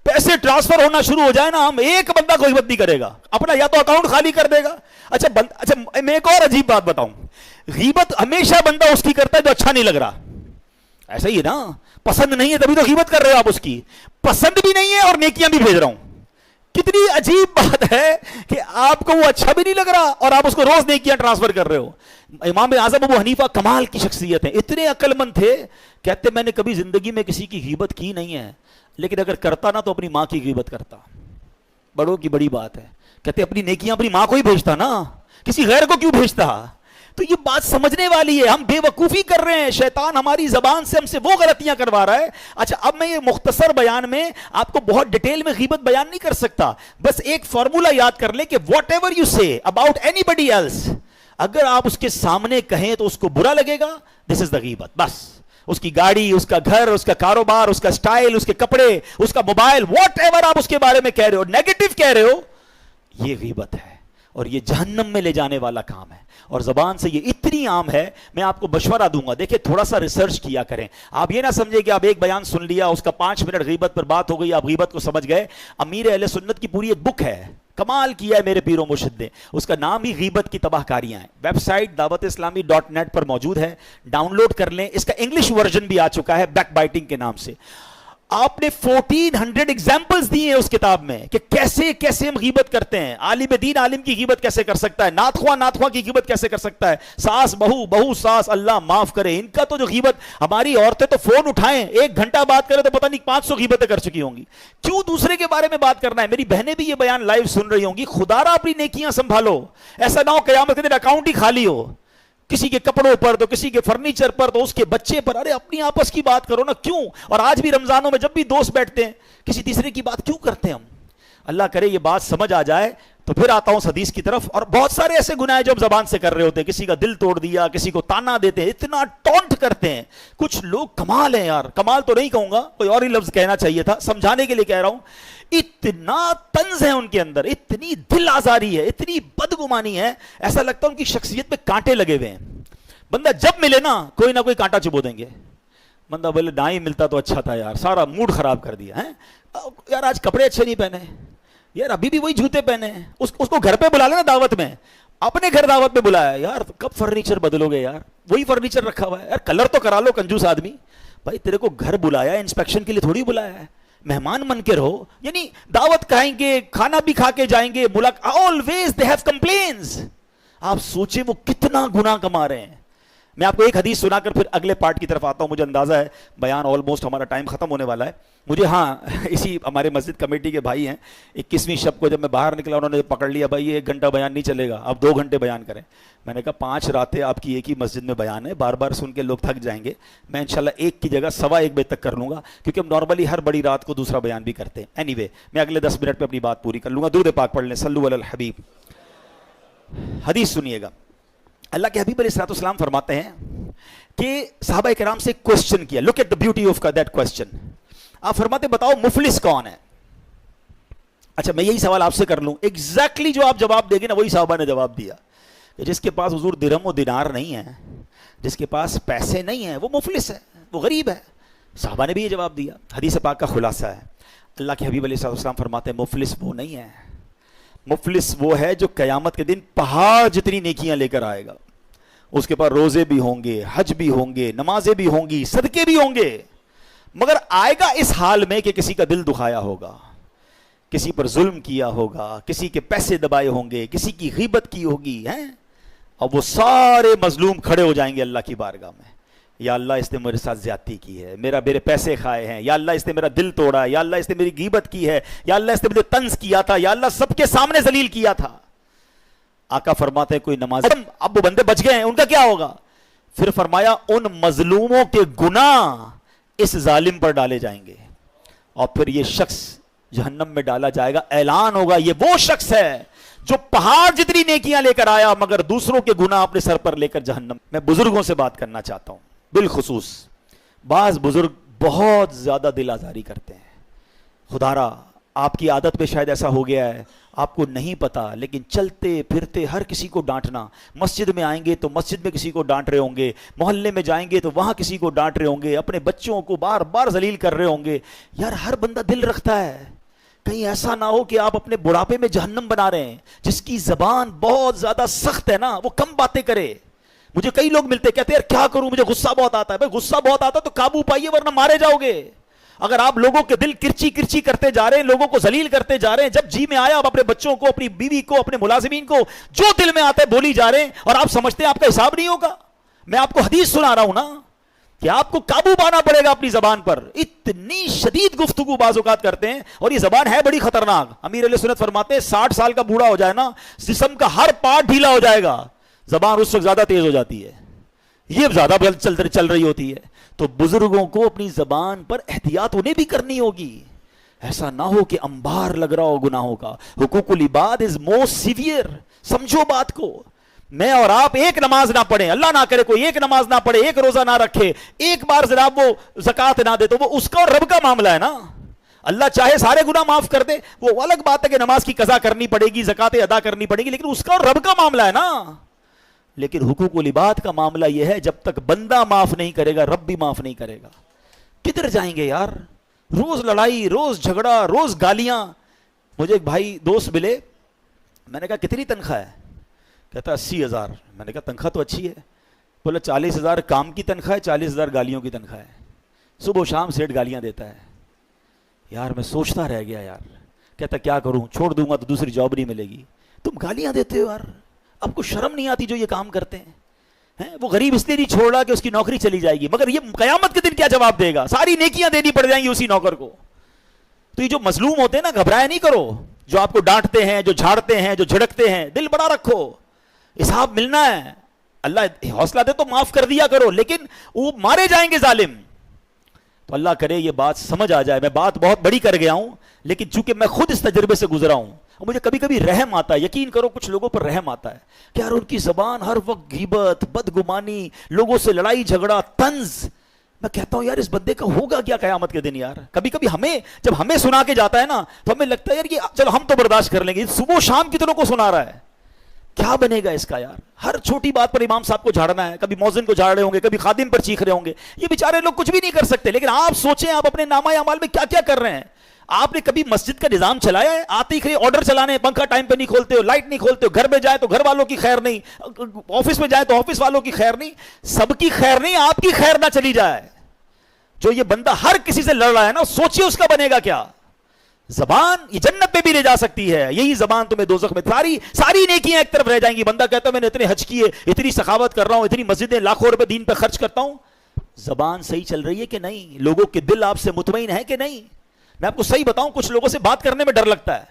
پیسے ٹرانسفر ہونا شروع ہو جائے نا، ہم ایک بندہ کوئی غیبت نہیں کرے گا اپنا، یا تو اکاؤنٹ خالی کر دے گا. اچھا میں ایک اور عجیب بات بتاؤں، غیبت ہمیشہ بندہ اس کی کرتا ہے جو اچھا نہیں لگ رہا. ایسا ہی ہے نا، پسند نہیں ہے تبھی تو غیبت کر رہے ہو آپ اس کی. پسند بھی نہیں ہے اور نیکیاں بھی بھیج رہا ہوں. کتنی عجیب بات ہے کہ آپ کو وہ اچھا بھی نہیں لگ رہا اور آپ اس کو روز نیکیاں ٹرانسفر کر رہے ہو. امام اعظم ابو حنیفہ کمال کی شخصیت ہیں, اتنے عقل مند تھے, کہتے میں نے کبھی زندگی میں کسی کی غیبت کی نہیں ہے, لیکن اگر کرتا نا تو اپنی ماں کی غیبت کرتا. بڑوں کی بڑی بات ہے. کہتے اپنی نیکیاں اپنی ماں کو ہی بھیجتا نا, کسی غیر کو کیوں بھیجتا. تو یہ بات سمجھنے والی ہے. ہم بے وقوفی کر رہے ہیں, شیطان ہماری زبان سے ہم سے وہ غلطیاں کروا رہا ہے. اچھا اب میں یہ مختصر بیان میں آپ کو بہت ڈیٹیل میں غیبت بیان نہیں کر سکتا, بس ایک فارمولا یاد کر لیں کہ واٹ ایور یو سے اباؤٹ اینی بڈی ایلس, اگر آپ اس کے سامنے کہیں تو اس کو برا لگے گا, دس از دا غیبت. بس اس کی گاڑی, اس کا گھر, اس کا کاروبار, اس کا سٹائل, اس کے کپڑے, اس کا موبائل, واٹ ایور آپ اس کے بارے میں کہہ رہے ہو, نیگیٹو کہہ رہے ہو, یہ غیبت ہے اور یہ جہنم میں لے جانے والا کام ہے. اور زبان سے یہ اتنی عام ہے, میں آپ کو مشورہ دوں گا, دیکھیں تھوڑا سا ریسرچ کیا کریں. آپ یہ نہ سمجھے کہ آپ ایک بیان سن لیا, اس کا 5 منٹ غیبت پر بات ہو گئی, آپ غیبت کو سمجھ گئے. امیر اہل سنت کی پوری ایک بک ہے, کمال کیا ہے میرے پیر و مرشد نے, اس کا نام ہی غیبت کی تباہ کاریاں ہیں. ویب سائٹ dawat-islami.net پر موجود ہے, ڈاؤن لوڈ کر لیں. اس کا انگلش ورژن بھی آ چکا ہے بیک بائٹنگ کے نام سے. آپ نے 1400 ایگزامپلز دی ہیں اس کتاب میں کہ کیسے کیسے ہم غیبت کرتے ہیں. عالم دین عالم کی غیبت کیسے کر سکتا ہے, ناتخواں ناتخواں کی غیبت کیسے کر سکتا ہے, ساس بہو بہو ساس, اللہ معاف کرے ان کا تو جو غیبت. ہماری عورتیں تو فون اٹھائیں 1 گھنٹہ بات کریں تو پتہ نہیں 500 غیبتیں کر چکی ہوں گی. کیوں دوسرے کے بارے میں بات کرنا ہے. میری بہنیں بھی یہ بیان لائیو سن رہی ہوں گی, خدا را اپنی نیکیاں سنبھالو, ایسا نہ ہو قیامت کے دن اکاؤنٹ ہی خالی ہو, کسی کے کپڑوں پر تو کسی کے فرنیچر پر تو اس کے بچے پر. ارے اپنی آپس کی بات کرو نا, کیوں. اور آج بھی رمضانوں میں جب بھی دوست بیٹھتے ہیں کسی تیسرے کی بات کیوں کرتے ہیں ہم. اللہ کرے یہ بات سمجھ آ جائے تو پھر آتا ہوں حدیث کی طرف. اور بہت سارے ایسے گناہ جو ہم زبان سے کر رہے ہوتے ہیں, کسی کا دل توڑ دیا, کسی کو تانا دیتے ہیں, اتنا ٹونٹ کرتے ہیں. کچھ لوگ کمال ہیں یار, کمال تو نہیں کہوں گا, کوئی اور ہی لفظ کہنا چاہیے تھا, سمجھانے کے لیے کہہ رہا ہوں. اتنا طنز ہے ان کے اندر, اتنی دل آزاری ہے, اتنی بدگمانی ہے, ایسا لگتا ہے ان کی شخصیت پہ کانٹے لگے ہوئے ہیں. بندہ جب ملے نا کوئی نہ کوئی کانٹا چبو دیں گے. بندہ بولے دائیں ملتا تو اچھا تھا یار, سارا موڈ خراب کر دیا ہے یار, آج کپڑے اچھے نہیں پہنے یار, ابھی بھی وہی جوتے پہنے ہیں. اس کو گھر پہ بلا لینا دعوت میں, اپنے گھر دعوت میں بلایا یار, کب فرنیچر بدلو گے یار, وہی فرنیچر رکھا ہوا ہے یار, کلر تو کرا لو کنجوس آدمی. بھائی تیرے کو گھر بلایا انسپیکشن کے لیے تھوڑی بلایا ہے, مہمان من کے رہو. یعنی دعوت کھائیں گے, کھانا بھی کھا کے جائیں گے, always they have complaints. آپ سوچیں وہ کتنا گناہ کما رہے ہیں. میں آپ کو ایک حدیث سنا کر پھر اگلے پارٹ کی طرف آتا ہوں. مجھے اندازہ ہے بیان آلموسٹ ہمارا ٹائم ختم ہونے والا ہے. مجھے اسی ہمارے مسجد کمیٹی کے بھائی ہیں, 21ویں شب کو جب میں باہر نکلا انہوں نے پکڑ لیا, بھائی یہ 1 گھنٹہ بیان نہیں چلے گا, آپ 2 گھنٹے بیان کریں. میں نے کہا 5 راتیں آپ کی ایک ہی مسجد میں بیان ہے, بار بار سن کے لوگ تھک جائیں گے. میں انشاءاللہ 1 کی جگہ 1:15 بجے تک کر لوں گا, کیونکہ ہم نارملی ہر بڑی رات کو دوسرا بیان بھی کرتے ہیں. اینی وے میں اگلے 10 منٹ پہ اپنی بات پوری کر لوں گا. درود پاک پڑھ لیں, صلو علی الحبیب. حدیث سنیے گا. اللہ کے حبیب علیہ الصلوۃ والسلام فرماتے ہیں کہ صحابہ کرام سے کوسچن کیا. Look at the beauty of that question. آپ فرماتے بتاؤ مفلس کون ہے. اچھا میں یہی سوال آپ سے کر لوں, ایگزیکٹلی جو آپ جواب دیں گے نا وہی صحابہ نے جواب دیا کہ جس کے پاس حضور درہم و دینار نہیں ہے, جس کے پاس پیسے نہیں ہیں, وہ مفلس ہے, وہ غریب ہے. صحابہ نے بھی یہ جواب دیا. حدیث پاک کا خلاصہ ہے, اللہ کے حبیب علیہ السلام فرماتے ہیں مفلس وہ نہیں ہے, مفلس وہ ہے جو قیامت کے دن پہاڑ جتنی نیکیاں لے کر آئے گا. اس کے پاس روزے بھی ہوں گے, حج بھی ہوں گے, نمازیں بھی ہوں گی, صدقے بھی ہوں گے, مگر آئے گا اس حال میں کہ کسی کا دل دکھایا ہوگا, کسی پر ظلم کیا ہوگا, کسی کے پیسے دبائے ہوں گے, کسی کی غیبت کی ہوگی ہیں, اور وہ سارے مظلوم کھڑے ہو جائیں گے اللہ کی بارگاہ میں. یا اللہ اس نے میرے ساتھ زیادتی کی ہے, میرے پیسے کھائے ہیں, یا اللہ اس نے میرا دل توڑا ہے, یا اللہ اس نے میری غیبت کی ہے, یا اللہ اس نے مجھے طنز کیا تھا, یا اللہ سب کے سامنے ذلیل کیا تھا. آقا فرماتے ہیں کوئی نماز, اب وہ بندے بچ گئے ہیں, ان کا کیا ہوگا؟ پھر فرمایا ان مظلوموں کے گناہ اس ظالم پر ڈالے جائیں گے, اور پھر یہ شخص جہنم میں ڈالا جائے گا. اعلان ہوگا یہ وہ شخص ہے جو پہاڑ جتنی نیکیاں لے کر آیا مگر دوسروں کے گناہ اپنے سر پر لے کر جہنم. میں بزرگوں سے بات کرنا چاہتا ہوں, بالخصوص بعض بزرگ بہت زیادہ دل آزاری کرتے ہیں. خدارا آپ کی عادت پہ شاید ایسا ہو گیا ہے, آپ کو نہیں پتا, لیکن چلتے پھرتے ہر کسی کو ڈانٹنا. مسجد میں آئیں گے تو مسجد میں کسی کو ڈانٹ رہے ہوں گے, محلے میں جائیں گے تو وہاں کسی کو ڈانٹ رہے ہوں گے, اپنے بچوں کو بار بار ذلیل کر رہے ہوں گے. یار ہر بندہ دل رکھتا ہے, کہیں ایسا نہ ہو کہ آپ اپنے بڑھاپے میں جہنم بنا رہے ہیں. جس کی زبان بہت زیادہ سخت ہے نا وہ کم باتیں کرے. مجھے کئی لوگ ملتے کہتے ہیں یار کیا کروں, مجھے غصہ بہت آتا ہے. بھائی غصہ بہت آتا ہے تو قابو پائیے ورنہ مارے جاؤ گے. اگر آپ لوگوں کے دل کرچی کرچی کرتے جا رہے ہیں, لوگوں کو ذلیل کرتے جا رہے ہیں, جب جی میں آیا آپ اپنے بچوں کو, اپنی بیوی کو, اپنے ملازمین کو جو دل میں آتا ہے بولی جا رہے ہیں, اور آپ سمجھتے ہیں آپ کا حساب نہیں ہوگا. میں آپ کو حدیث سنا رہا ہوں نا کہ آپ کو قابو پانا پڑے گا اپنی زبان پر. اتنی شدید گفتگو بعض اوقات کرتے ہیں, اور یہ زبان ہے بڑی خطرناک. امیر علیہ سنت فرماتے ہیں 60 سال کا بوڑھا ہو جائے نا, جسم کا ہر پارٹ ڈھیلا ہو جائے گا, زبان اس وقت زیادہ تیز ہو جاتی ہے, یہ زیادہ چل رہی ہوتی ہے. تو بزرگوں کو اپنی زبان پر احتیاط انہیں بھی کرنی ہوگی, ایسا نہ ہو کہ انبار لگ رہا ہو گناہوں کا. حقوق العباد از موسٹ سیویئر. سمجھو بات کو. میں اور آپ ایک نماز نہ پڑھیں, اللہ نہ کرے کوئی ایک نماز نہ پڑھے, ایک روزہ نہ رکھے, ایک بار جناب وہ زکوٰۃ نہ دے, تو وہ اس کا اور رب کا معاملہ ہے نا. اللہ چاہے سارے گناہ معاف کر دے, وہ الگ بات ہے کہ نماز کی قضا کرنی پڑے گی, زکوٰۃ ادا کرنی پڑے گی, لیکن اس کا اور رب کا معاملہ ہے نا. لیکن حقوق العباد کا معاملہ یہ ہے, جب تک بندہ معاف نہیں کرے گا رب بھی معاف نہیں کرے گا. کدھر جائیں گے یار؟ روز لڑائی, روز جھگڑا, روز گالیاں. مجھے ایک بھائی دوست ملے, میں نے کہا کتنی تنخواہ ہے؟ کہتا 80,000. میں نے کہا تنخواہ تو اچھی ہے. بولا 40,000 کام کی تنخواہ ہے, 40,000 گالیوں کی تنخواہ ہے. صبح و شام سیٹ گالیاں دیتا ہے. یار میں سوچتا رہ گیا یار. کہتا کیا کروں, چھوڑ دوں گا تو دوسری جاب نہیں ملے گی. تم گالیاں دیتے ہو یار, آپ کو شرم نہیں آتی جو یہ کام کرتے ہیں؟ وہ غریب اس لیے نہیں چھوڑ رہا کہ اس کی نوکری چلی جائے گی, مگر یہ قیامت کے دن کیا جواب دے گا؟ ساری نیکیاں دینی پڑ جائیں گی اسی نوکر کو. تو یہ جو مظلوم ہوتے ہیں نا, گھبرایا نہیں کرو. جو آپ کو ڈانٹتے ہیں, جو جھاڑتے ہیں, جو جھڑکتے ہیں, دل بڑا رکھو, حساب ملنا ہے. اللہ حوصلہ دے تو معاف کر دیا کرو, لیکن وہ مارے جائیں گے ظالم. تو اللہ کرے یہ بات سمجھ آ جائے. میں بات بہت بڑی کر گیا ہوں, لیکن چونکہ میں خود اس تجربے سے گزرا ہوں, اور مجھے کبھی کبھی رحم آتا ہے. یقین کرو کچھ لوگوں پر رحم آتا ہے کہ یار ان کی زبان ہر وقت غیبت, بدگمانی, لوگوں سے لڑائی جھگڑا, طنز. میں کہتا ہوں یار اس بندے کا ہوگا کیا قیامت کے دن یار. کبھی کبھی جب ہمیں سنا کے جاتا ہے نا, تو ہمیں لگتا ہے یار یہ چلو ہم تو برداشت کر لیں گے, صبح شام کتنوں کو سنا رہا ہے, کیا بنے گا اس کا یار. ہر چھوٹی بات پر امام صاحب کو جھاڑنا ہے, کبھی مؤذن کو جھاڑ رہے ہوں گے, کبھی خادم پر چیخ رہے ہوں گے. یہ بیچارے لوگ کچھ بھی نہیں کر سکتے. لیکن آپ سوچیں آپ اپنے نامہ اعمال میں کیا کیا کر رہے ہیں. آپ نے کبھی مسجد کا نظام چلایا ہے؟ آتے ہی آرڈر چلانے, پنکھا ٹائم پہ نہیں کھولتے ہو, لائٹ نہیں کھولتے ہو, گھر میں جائے تو گھر والوں کی خیر نہیں, آفس میں جائے تو آفس والوں کی خیر نہیں, سب کی خیر نہیں, آپ کی خیر نہ چلی جائے. جو یہ بندہ ہر کسی سے لڑ رہا ہے نا, سوچئے اس کا بنے گا کیا. زبان یہ جنت میں بھی لے جا سکتی ہے, یہی زبان تمہیں دوزخ میں. ساری نیکیاں ایک طرف رہ جائیں گی. بندہ کہتا ہے میں نے اتنے حج کیے, اتنی سخاوت کر رہا ہوں, اتنی مسجدیں لاکھوں روپے دین پہ خرچ کرتا ہوں, زبان صحیح چل رہی ہے کہ نہیں؟ لوگوں کے دل آپ سے مطمئن ہے کہ نہیں؟ میں آپ کو صحیح بتاؤں, کچھ لوگوں سے بات کرنے میں ڈر لگتا ہے.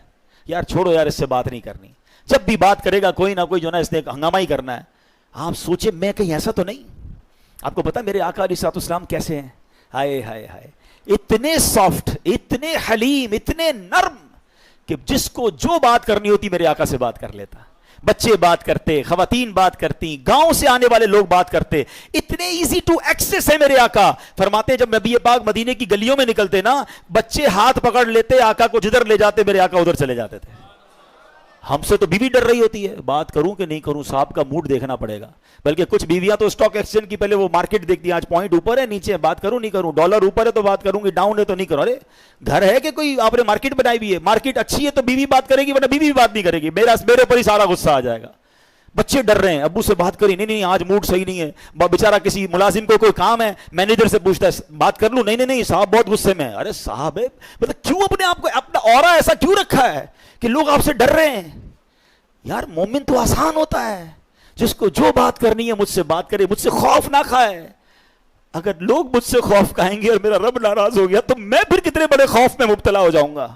یار چھوڑو یار, اس سے بات نہیں کرنی. جب بھی بات کرے گا کوئی نہ کوئی جو نا اس نے ہنگامہ ہی کرنا ہے. آپ سوچیں میں کہیں ایسا تو نہیں. آپ کو پتا میرے آقا علیہ الصلوۃ والسلام کیسے ہیں؟ ہائے ہائے ہائے, اتنے سافٹ, اتنے حلیم, اتنے نرم کہ جس کو جو بات کرنی ہوتی میرے آقا سے بات کر لیتا. بچے بات کرتے, خواتین بات کرتی, گاؤں سے آنے والے لوگ بات کرتے, اتنے ایزی ٹو ایکسس ہے میرے آقا. فرماتے ہیں جب نبی پاک مدینے کی گلیوں میں نکلتے نا, بچے ہاتھ پکڑ لیتے, آقا کو جدھر لے جاتے میرے آقا ادھر چلے جاتے تھے. ہم سے تو بیوی ڈر رہی ہوتی ہے, بات کروں کہ نہیں کروں, صاحب کا موڈ دیکھنا پڑے گا. بلکہ کچھ بیویاں تو اسٹاک ایکسچینج کی پہلے وہ مارکیٹ دیکھتی ہیں, آج پوائنٹ اوپر ہے نیچے ہے, بات کروں نہیں کروں, ڈالر اوپر ہے تو بات کروں گی, ڈاؤن ہے تو نہیں کروں. ارے گھر ہے کہ کوئی آپ نے مارکیٹ بنائی ہوئی ہے, مارکیٹ اچھی ہے تو بیوی بات کرے گی, ورنہ بیوی بھی بات نہیں کرے گی. میرے اوپر ہی سارا غصہ آ جائے گا. بچے ڈر رہے ہیں, ابو سے بات کری, نہیں آج موڈ صحیح نہیں ہے. بیچارہ کسی ملازم کو کوئی کام ہے, مینیجر سے پوچھتا ہے بات کر لوں, نہیں صاحب بہت غصے میں. ارے صاحب مطلب کیوں اپنے آپ کو اپنا اورا ایسا کیوں رکھا ہے کہ لوگ آپ سے ڈر رہے ہیں؟ یار مومن تو آسان ہوتا ہے, جس کو جو بات کرنی ہے مجھ سے بات کرے, مجھ سے خوف نہ کھائے. اگر لوگ مجھ سے خوف کھائیں گے اور میرا رب ناراض ہو گیا تو میں پھر کتنے بڑے خوف میں مبتلا ہو جاؤں گا.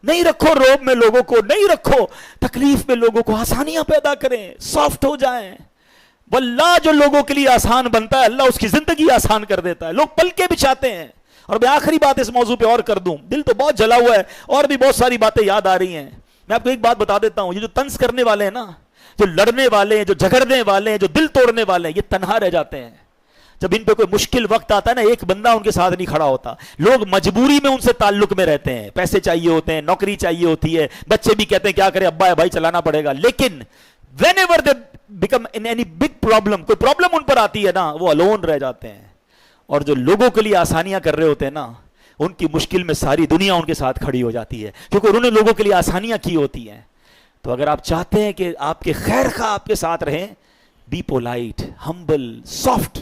نہیں رکھو روب میں لوگوں کو, نہیں رکھو تکلیف میں لوگوں کو, آسانیاں پیدا کریں, سافٹ ہو جائیں. واللہ جو لوگوں کے لیے آسان بنتا ہے اللہ اس کی زندگی آسان کر دیتا ہے. لوگ پل کے بچھاتے ہیں. اور میں آخری بات اس موضوع پہ اور کر دوں, دل تو بہت جلا ہوا ہے اور بھی بہت ساری باتیں یاد آ رہی ہیں. میں آپ کو ایک بات بتا دیتا ہوں, یہ جو طنز کرنے والے ہیں نا, جو لڑنے والے ہیں, جو جھگڑنے والے ہیں, جو دل توڑنے والے ہیں, یہ تنہا رہ جاتے ہیں. جب ان پہ کوئی مشکل وقت آتا ہے نا, ایک بندہ ان کے ساتھ نہیں کھڑا ہوتا. لوگ مجبوری میں ان سے تعلق میں رہتے ہیں, پیسے چاہیے ہوتے ہیں, نوکری چاہیے ہوتی ہے, بچے بھی کہتے ہیں کیا کرے ابا ہے بھائی چلانا پڑے گا. لیکن whenever they become in any big problem, کوئی پرابلم ان پر آتی ہے نا, وہ alone رہ جاتے ہیں. اور جو لوگوں کے لیے آسانیاں کر رہے ہوتے ہیں نا, ان کی مشکل میں ساری دنیا ان کے ساتھ کھڑی ہو جاتی ہے, کیونکہ انہوں نے لوگوں کے لیے آسانیاں کی ہوتی ہیں. تو اگر آپ چاہتے ہیں کہ آپ کے خیر خواہ آپ کے ساتھ رہیں, بی پولائٹ, ہمبل, سافٹ,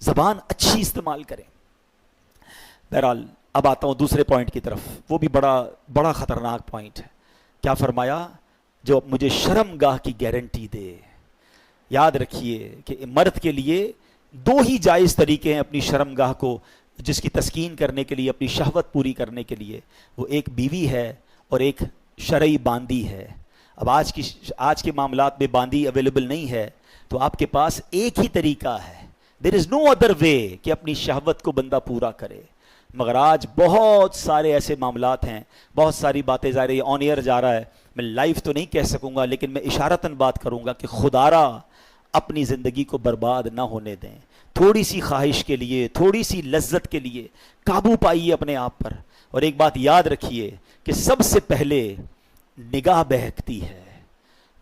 زبان اچھی استعمال کریں. بہرحال اب آتا ہوں دوسرے پوائنٹ کی طرف، وہ بھی بڑا خطرناک پوائنٹ ہے. کیا فرمایا؟ جو مجھے شرم گاہ کی گارنٹی دے. یاد رکھیے کہ مرد کے لیے دو ہی جائز طریقے ہیں اپنی شرم گاہ کو جس کی تسکین کرنے کے لیے، اپنی شہوت پوری کرنے کے لیے. وہ ایک بیوی ہے اور ایک شرعی باندی ہے. اب آج کے معاملات میں باندی اویلیبل نہیں ہے تو آپ کے پاس ایک ہی طریقہ ہے. دیر از نو ادر وے کہ اپنی شہوت کو بندہ پورا کرے. مگر آج بہت سارے ایسے معاملات ہیں، بہت ساری باتیں ظاہر یہ آن ایئر جا رہا ہے، میں لائیو تو نہیں کہہ سکوں گا لیکن میں اشارتاً بات کروں گا کہ خدارا اپنی زندگی کو برباد نہ ہونے دیں. تھوڑی سی خواہش کے لیے، تھوڑی سی لذت کے لیے قابو پائیے اپنے آپ پر. اور ایک بات یاد رکھیے کہ سب سے پہلے نگاہ بہکتی ہے،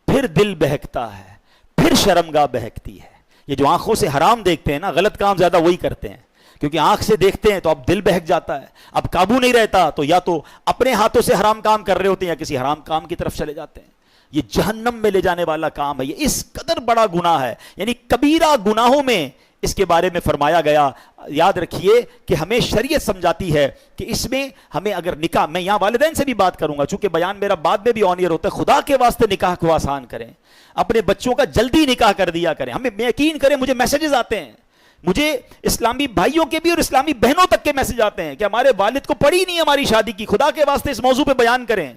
پھر دل بہکتا ہے، پھر شرمگاہ بہکتی ہے. یہ جو آنکھوں سے حرام دیکھتے ہیں نا، غلط کام زیادہ وہی کرتے ہیں، کیونکہ آنکھ سے دیکھتے ہیں تو اب دل بہک جاتا ہے، اب قابو نہیں رہتا، تو یا تو اپنے ہاتھوں سے حرام کام کر رہے ہوتے ہیں یا کسی حرام کام کی طرف چلے جاتے ہیں. یہ جہنم میں لے جانے والا کام ہے. یہ اس قدر بڑا گناہ ہے، یعنی کبیرہ گناہوں میں اس کے بارے میں فرمایا گیا. یاد رکھیے کہ ہمیں شریعت سمجھاتی ہے کہ اس میں ہمیں اگر نکاح، میں یہاں والدین سے بھی بات کروں گا چونکہ بیان میرا بعد میں بھی آن ایئر ہوتا ہے، خدا کے واسطے نکاح کو آسان کریں، اپنے بچوں کا جلدی نکاح کر دیا کریں. ہمیں یقین کریں، مجھے میسیجز آتے ہیں، مجھے اسلامی بھائیوں کے بھی اور اسلامی بہنوں تک کے میسج آتے ہیں کہ ہمارے والد کو پڑھی نہیں ہماری شادی کی، خدا کے واسطے اس موضوع پہ بیان کریں.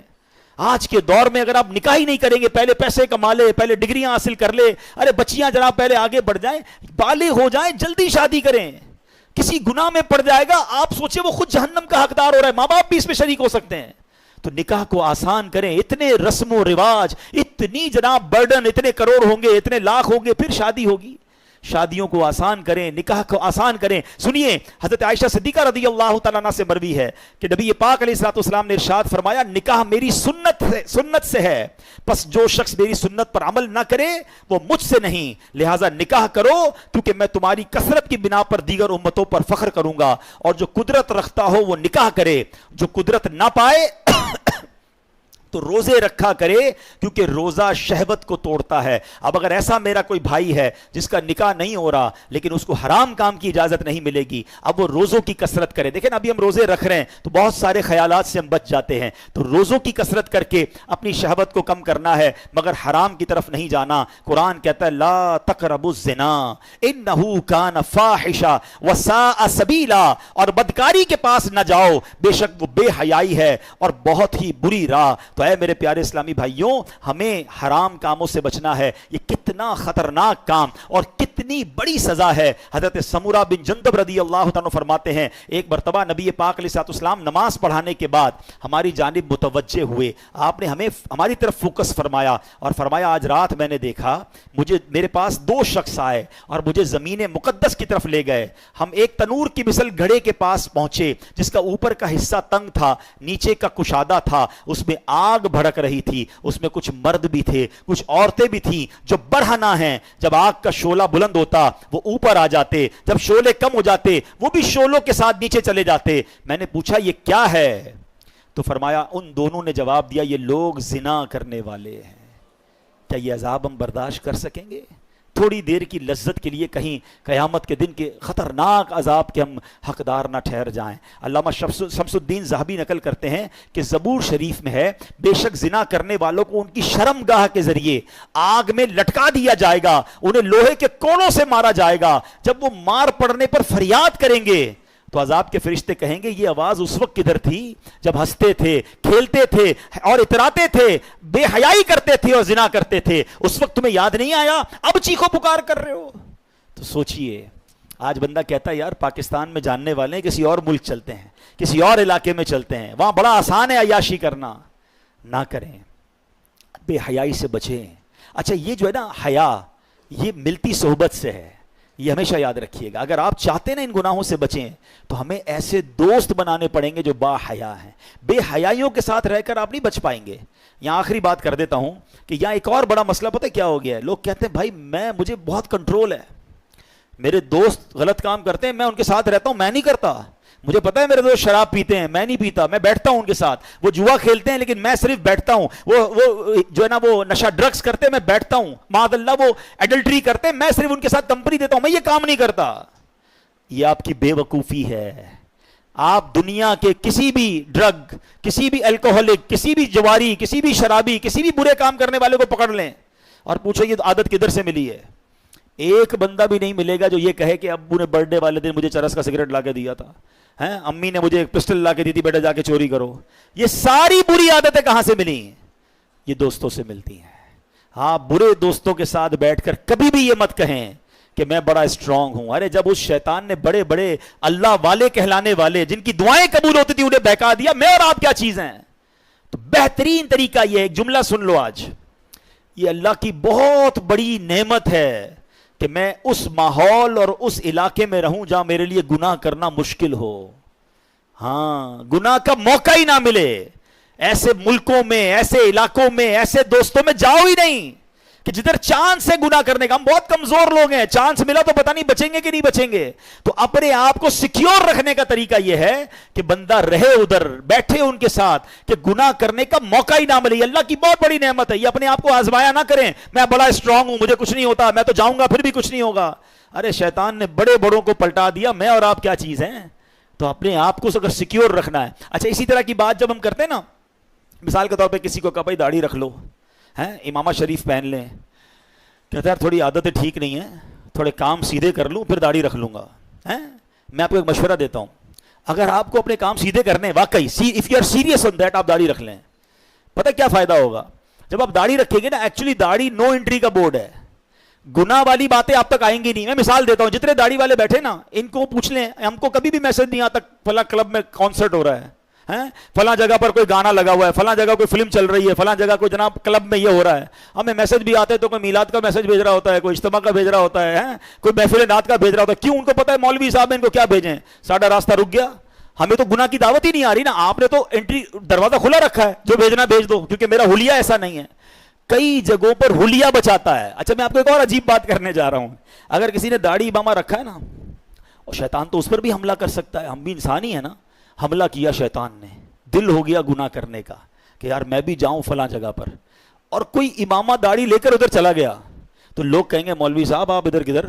آج کے دور میں اگر آپ نکاح ہی نہیں کریں گے، پہلے پیسے کما لے، پہلے ڈگریاں حاصل کر لے، ارے بچیاں جناب پہلے آگے بڑھ جائیں، بالغ ہو جائیں، جلدی شادی کریں، کسی گناہ میں پڑ جائے گا، آپ سوچیں وہ خود جہنم کا حقدار ہو رہا ہے، ماں باپ بھی اس میں شریک ہو سکتے ہیں. تو نکاح کو آسان کریں. اتنے رسم و رواج، اتنی جناب برڈن، اتنے کروڑ ہوں گے، اتنے لاکھ ہوں گے، پھر شادی ہوگی. شادیوں کو آسان کریں، نکاح کو آسان کریں. سنیے حضرت عائشہ صدیقہ رضی اللہ تعالیٰ عنہ سے مروی ہے کہ نبی پاک علیہ الصلوۃ والسلام نے ارشاد فرمایا، نکاح میری سنت سے ہے، پس جو شخص میری سنت پر عمل نہ کرے وہ مجھ سے نہیں، لہٰذا نکاح کرو کیونکہ میں تمہاری کثرت کی بنا پر دیگر امتوں پر فخر کروں گا. اور جو قدرت رکھتا ہو وہ نکاح کرے، جو قدرت نہ پائے تو روزے رکھا کرے کیونکہ روزہ شہوت کو توڑتا ہے. اب اگر ایسا میرا کوئی بھائی ہے جس کا نکاح نہیں ہو رہا لیکن اس کو حرام کام کی اجازت نہیں ملے گی، اب وہ روزوں کی کثرت کرے. دیکھیں نا ابھی ہم روزے رکھ رہے ہیں تو بہت سارے خیالات سے ہم بچ جاتے ہیں، تو روزوں کی کثرت کر کے اپنی شہوت کو کم کرنا ہے مگر حرام کی طرف نہیں جانا. قرآن کہتا ہے لا تقربوا الزنا انہ کان فاحشہ وساء سبیلا، اور بدکاری کے پاس نہ جاؤ، بے شک وہ بے حیائی ہے اور بہت ہی بری راہ. تو اے میرے پیارے اسلامی بھائیوں، ہمیں حرام کاموں سے بچنا ہے. یہ کتنا خطرناک کام اور کتنی بڑی سزا ہے. حضرت سمورہ بن جندب رضی اللہ تعالیٰ فرماتے ہیں ایک مرتبہ نبی پاک علیہ الصلوۃ والسلام نماز پڑھانے کے بعد ہماری جانب متوجہ ہوئے. آپ نے ہمیں ہماری طرف فوکس فرمایا اور فرمایا آج رات میں نے دیکھا میرے پاس دو شخص آئے اور مجھے زمین مقدس کی طرف لے گئے. ہم ایک تنور کی مثل گھڑے کے پاس پہنچے جس کا اوپر کا حصہ تنگ تھا، نیچے کا کشادہ تھا، اس میں آگ بھڑک رہی تھی، اس میں کچھ مرد بھی تھے، کچھ عورتیں بھی تھیں جو برہنہ ہیں. جب آگ کا شعلہ بلند ہوتا وہ اوپر آ جاتے، جب شعلے کم ہو جاتے وہ بھی شعلوں کے ساتھ نیچے چلے جاتے. میں نے پوچھا یہ کیا ہے؟ تو فرمایا ان دونوں نے جواب دیا یہ لوگ زنا کرنے والے ہیں. کیا یہ عذاب ہم برداشت کر سکیں گے؟ تھوڑی دیر کی لذت کے لیے کہیں قیامت کے دن کے خطرناک عذاب کے ہم حقدار نہ ٹھہر جائیں. علامہ شمس الدین ذہبی نقل کرتے ہیں کہ زبور شریف میں ہے بے شک زنا کرنے والوں کو ان کی شرم گاہ کے ذریعے آگ میں لٹکا دیا جائے گا، انہیں لوہے کے کونوں سے مارا جائے گا. جب وہ مار پڑنے پر فریاد کریں گے تو عذاب کے فرشتے کہیں گے یہ آواز اس وقت کدھر تھی جب ہنستے تھے، کھیلتے تھے اور اتراتے تھے، بے حیائی کرتے تھے اور زنا کرتے تھے، اس وقت تمہیں یاد نہیں آیا؟ اب چیخو پکار کر رہے ہو. تو سوچئے آج بندہ کہتا ہے یار پاکستان میں جاننے والے ہیں، کسی اور ملک چلتے ہیں، کسی اور علاقے میں چلتے ہیں، وہاں بڑا آسان ہے عیاشی کرنا. نہ کریں، بے حیائی سے بچیں. اچھا یہ جو ہے نا حیا، یہ ملتی صحبت سے ہے، یہ ہمیشہ یاد رکھیے گا. اگر آپ چاہتے ہیں نا ان گناہوں سے بچیں تو ہمیں ایسے دوست بنانے پڑیں گے جو با حیا ہیں. بے حیائیوں کے ساتھ رہ کر آپ نہیں بچ پائیں گے. یہاں آخری بات کر دیتا ہوں کہ یہاں ایک اور بڑا مسئلہ پتہ کیا ہو گیا ہے. لوگ کہتے ہیں بھائی مجھے بہت کنٹرول ہے، میرے دوست غلط کام کرتے ہیں میں ان کے ساتھ رہتا ہوں، میں نہیں کرتا. مجھے پتا ہے میرے دوست شراب پیتے ہیں، میں نہیں پیتا، میں بیٹھتا ہوں ان کے ساتھ. وہ جوا کھیلتے ہیں لیکن میں صرف بیٹھتا ہوں. وہ جو ہے نا وہ نشہ ڈرگز کرتے ہیں، میں بیٹھتا ہوں. معاذ اللہ وہ ایڈلٹری کرتے ہیں، میں صرف ان کے ساتھ کمپنی دیتا ہوں، میں یہ کام نہیں کرتا. یہ آپ کی بے وقوفی ہے. آپ دنیا کے کسی بھی ڈرگ، کسی بھی الکوہولک، کسی بھی جواری، کسی بھی شرابی، کسی بھی برے کام کرنے والے کو پکڑ لیں اور پوچھیں یہ عادت کدھر سے ملی ہے، ایک بندہ بھی نہیں ملے گا جو یہ کہے کہ ابو نے برتھ ڈے والے دن مجھے چرس کا سگریٹ لا کے دیا تھا، ہیں امی نے مجھے ایک پسٹل لا کے دی تھی، بیٹا جا کے چوری کرو۔ یہ ساری بری عادتیں کہاں سے ملی؟ یہ دوستوں سے ملتی ہیں۔ ہاں، برے دوستوں کے ساتھ بیٹھ کر کبھی بھی یہ مت کہیں کہ میں بڑا اسٹرانگ ہوں۔ ارے جب اس شیطان نے بڑے بڑے اللہ والے کہلانے والے جن کی دعائیں قبول ہوتی تھی انہیں بہکا دیا، میں اور آپ کیا چیز ہیں؟ تو بہترین طریقہ یہ ہے، ایک جملہ سن لو آج، یہ اللہ کی بہت بڑی نعمت ہے کہ میں اس ماحول اور اس علاقے میں رہوں جہاں میرے لیے گناہ کرنا مشکل ہو۔ ہاں، گناہ کا موقع ہی نہ ملے۔ ایسے ملکوں میں، ایسے علاقوں میں، ایسے دوستوں میں جاؤ ہی نہیں کہ جدھر چانس ہے گناہ کرنے کا۔ ہم بہت کمزور لوگ ہیں، چانس ملا تو پتہ نہیں بچیں گے کہ نہیں بچیں گے۔ تو اپنے آپ کو سیکیور رکھنے کا طریقہ یہ ہے کہ بندہ رہے ادھر، بیٹھے ان کے ساتھ کہ گناہ کرنے کا موقع ہی نہ ملے۔ یہ اللہ کی بہت بڑی نعمت ہے۔ یہ اپنے آپ کو آزمایا نہ کریں، میں بڑا اسٹرانگ ہوں، مجھے کچھ نہیں ہوتا، میں تو جاؤں گا پھر بھی کچھ نہیں ہوگا۔ ارے شیطان نے بڑے بڑوں کو پلٹا دیا، میں اور آپ کیا چیز ہیں؟ تو اپنے آپ کو اگر سیکیور رکھنا ہے۔ اچھا، اسی طرح کی بات جب ہم کرتے ہیں نا، مثال کے طور پہ کسی کو کہا بھائی داڑھی رکھ لو، ہیں امامہ شریف پہن لیں، کہتا ہے یار تھوڑی عادتیں ٹھیک نہیں ہیں، تھوڑے کام سیدھے کر لوں پھر داڑھی رکھ لوں گا۔ میں آپ کو ایک مشورہ دیتا ہوں، اگر آپ کو اپنے کام سیدھے کرنے واقعی if you are serious on that, آپ داڑھی رکھ لیں۔ پتہ کیا فائدہ ہوگا؟ جب آپ داڑھی رکھیں گے نا، ایکچولی داڑھی نو انٹری کا بورڈ ہے، گناہ والی باتیں آپ تک آئیں گی نہیں۔ میں مثال دیتا ہوں، جتنے داڑھی والے بیٹھے نا ان کو پوچھ لیں، ہم کو کبھی بھی میسج نہیں آتا فلاں کلب میں کانسرٹ ہو رہا ہے، فلاں جگہ پر کوئی گانا لگا ہوا ہے، فلاں جگہ کوئی فلم چل رہی ہے، فلاں جگہ کوئی جناب کلب میں یہ ہو رہا ہے۔ ہمیں میسج بھی آتے ہیں تو کوئی میلاد کا میسج بھیج رہا ہوتا ہے، کوئی اجتماع کا بھیج رہا ہوتا ہے، کوئی محفل نعت کا بھیج رہا ہوتا ہے۔ کیوں؟ ان کو پتا ہے مولوی صاحب ان کو کیا بھیجیں، ساڈا راستہ رک گیا۔ ہمیں تو گناہ کی دعوت ہی نہیں آ رہی نا، آپ نے تو انٹری دروازہ کھلا رکھا ہے، جو بھیجنا بھیج دو، کیونکہ میرا حلیہ ایسا نہیں ہے۔ کئی جگہوں پر حلیہ بچاتا ہے۔ اچھا، میں آپ کو ایک اور عجیب بات کرنے جا رہا ہوں، اگر کسی نے داڑھی امامہ رکھا ہے نا، اور شیطان تو اس پر بھی حملہ کر سکتا ہے، ہم بھی انسان ہی ہے نا، حملہ کیا شیطان نے، دل ہو گیا گناہ کرنے کا کہ یار میں بھی جاؤں فلاں جگہ پر، اور کوئی امامہ داڑھی لے کر ادھر چلا گیا، تو لوگ کہیں گے مولوی صاحب آپ ادھر کدھر،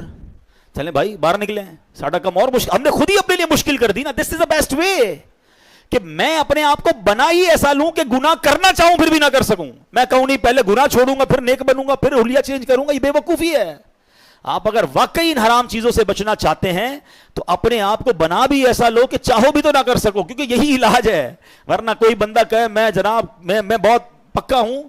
چلیں بھائی باہر نکلیں، ساڈا کام اور مشکل، ہم نے خود ہی اپنے لیے مشکل کر دی نا۔ دس از دا بیسٹ وے کہ میں اپنے آپ کو بنا ہی ایسا لوں کہ گناہ کرنا چاہوں پھر بھی نہ کر سکوں۔ میں کہوں نہیں پہلے گناہ چھوڑوں گا پھر نیک بنوں گا پھر حلیہ چینج کروں گا، یہ بے وقوفی ہے۔ آپ اگر واقعی ان حرام چیزوں سے بچنا چاہتے ہیں تو اپنے آپ کو بنا بھی ایسا لو کہ چاہو بھی تو نہ کر سکو، کیونکہ یہی علاج ہے۔ ورنہ کوئی بندہ کہے میں جناب میں بہت پکا ہوں،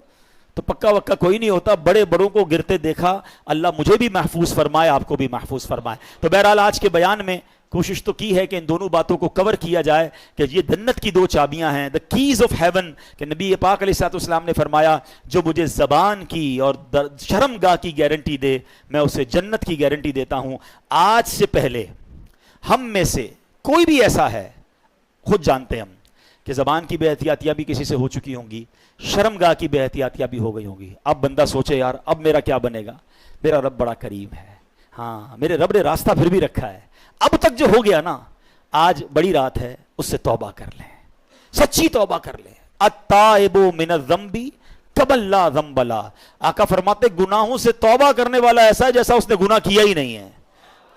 تو پکا وکا کوئی نہیں ہوتا۔ بڑے بڑوں کو گرتے دیکھا، اللہ مجھے بھی محفوظ فرمائے، آپ کو بھی محفوظ فرمائے۔ تو بہرحال آج کے بیان میں کوشش تو کی ہے کہ ان دونوں باتوں کو کور کیا جائے کہ یہ جنت کی دو چابیاں ہیں، دا کیز آف ہیون، کہ نبی پاک علیہ الصلوۃ والسلام نے فرمایا جو مجھے زبان کی اور شرم گاہ کی گارنٹی دے میں اسے جنت کی گارنٹی دیتا ہوں۔ آج سے پہلے ہم میں سے کوئی بھی ایسا ہے، خود جانتے ہیں ہم کہ زبان کی بے احتیاطیاں بھی کسی سے ہو چکی ہوں گی، شرم گاہ کی بے احتیاطیاں بھی ہو گئی ہوں گی۔ اب بندہ سوچے یار اب میرا کیا بنے گا، میرا رب بڑا کریم ہے، ہاں میرے رب نے راستہ پھر بھی رکھا ہے۔ اب تک جو ہو گیا نا، آج بڑی رات ہے، اس سے توبہ کر لیں، سچی توبہ کر لیں۔ التائب من الذنب کمن لا ذنب لہ، آقا فرماتے گناہوں سے توبہ کرنے والا ایسا ہے جیسا اس نے گناہ کیا ہی نہیں ہے،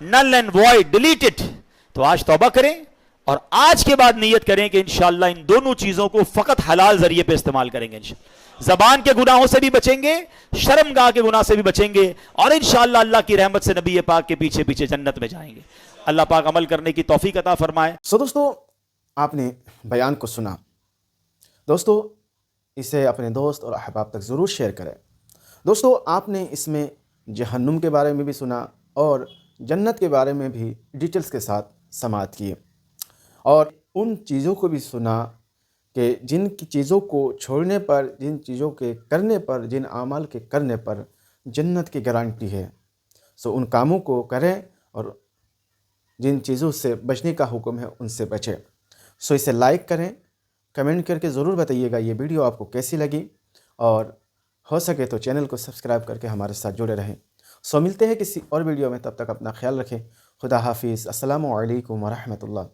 null and void, delete it. تو آج توبہ کریں اور آج کے بعد نیت کریں کہ انشاءاللہ ان دونوں چیزوں کو فقط حلال ذریعے پہ استعمال کریں گے انشاءاللہ۔ زبان کے گناہوں سے بھی بچیں گے، شرم گاہ کے گناہ سے بھی بچیں گے، اور انشاءاللہ اللہ کی رحمت سے نبی پاک کے پیچھے پیچھے جنت میں جائیں گے۔ اللہ پاک عمل کرنے کی توفیق عطا فرمائے۔ دوستو، آپ نے بیان کو سنا، دوستو اسے اپنے دوست اور احباب تک ضرور شیئر کریں۔ دوستو، آپ نے اس میں جہنم کے بارے میں بھی سنا اور جنت کے بارے میں بھی ڈیٹیلز کے ساتھ سماعت کیے، اور ان چیزوں کو بھی سنا کہ جن کی چیزوں کو چھوڑنے پر، جن چیزوں کے کرنے پر، جن اعمال کے کرنے پر جنت کی گارنٹی ہے، سو ان کاموں کو کریں اور جن چیزوں سے بچنے کا حکم ہے ان سے بچیں۔ سو اسے لائک کریں، کمنٹ کر کے ضرور بتائیے گا یہ ویڈیو آپ کو کیسی لگی، اور ہو سکے تو چینل کو سبسکرائب کر کے ہمارے ساتھ جڑے رہیں۔ سو ملتے ہیں کسی اور ویڈیو میں، تب تک اپنا خیال رکھیں۔ خدا حافظ۔ السلام علیکم ورحمۃ اللہ۔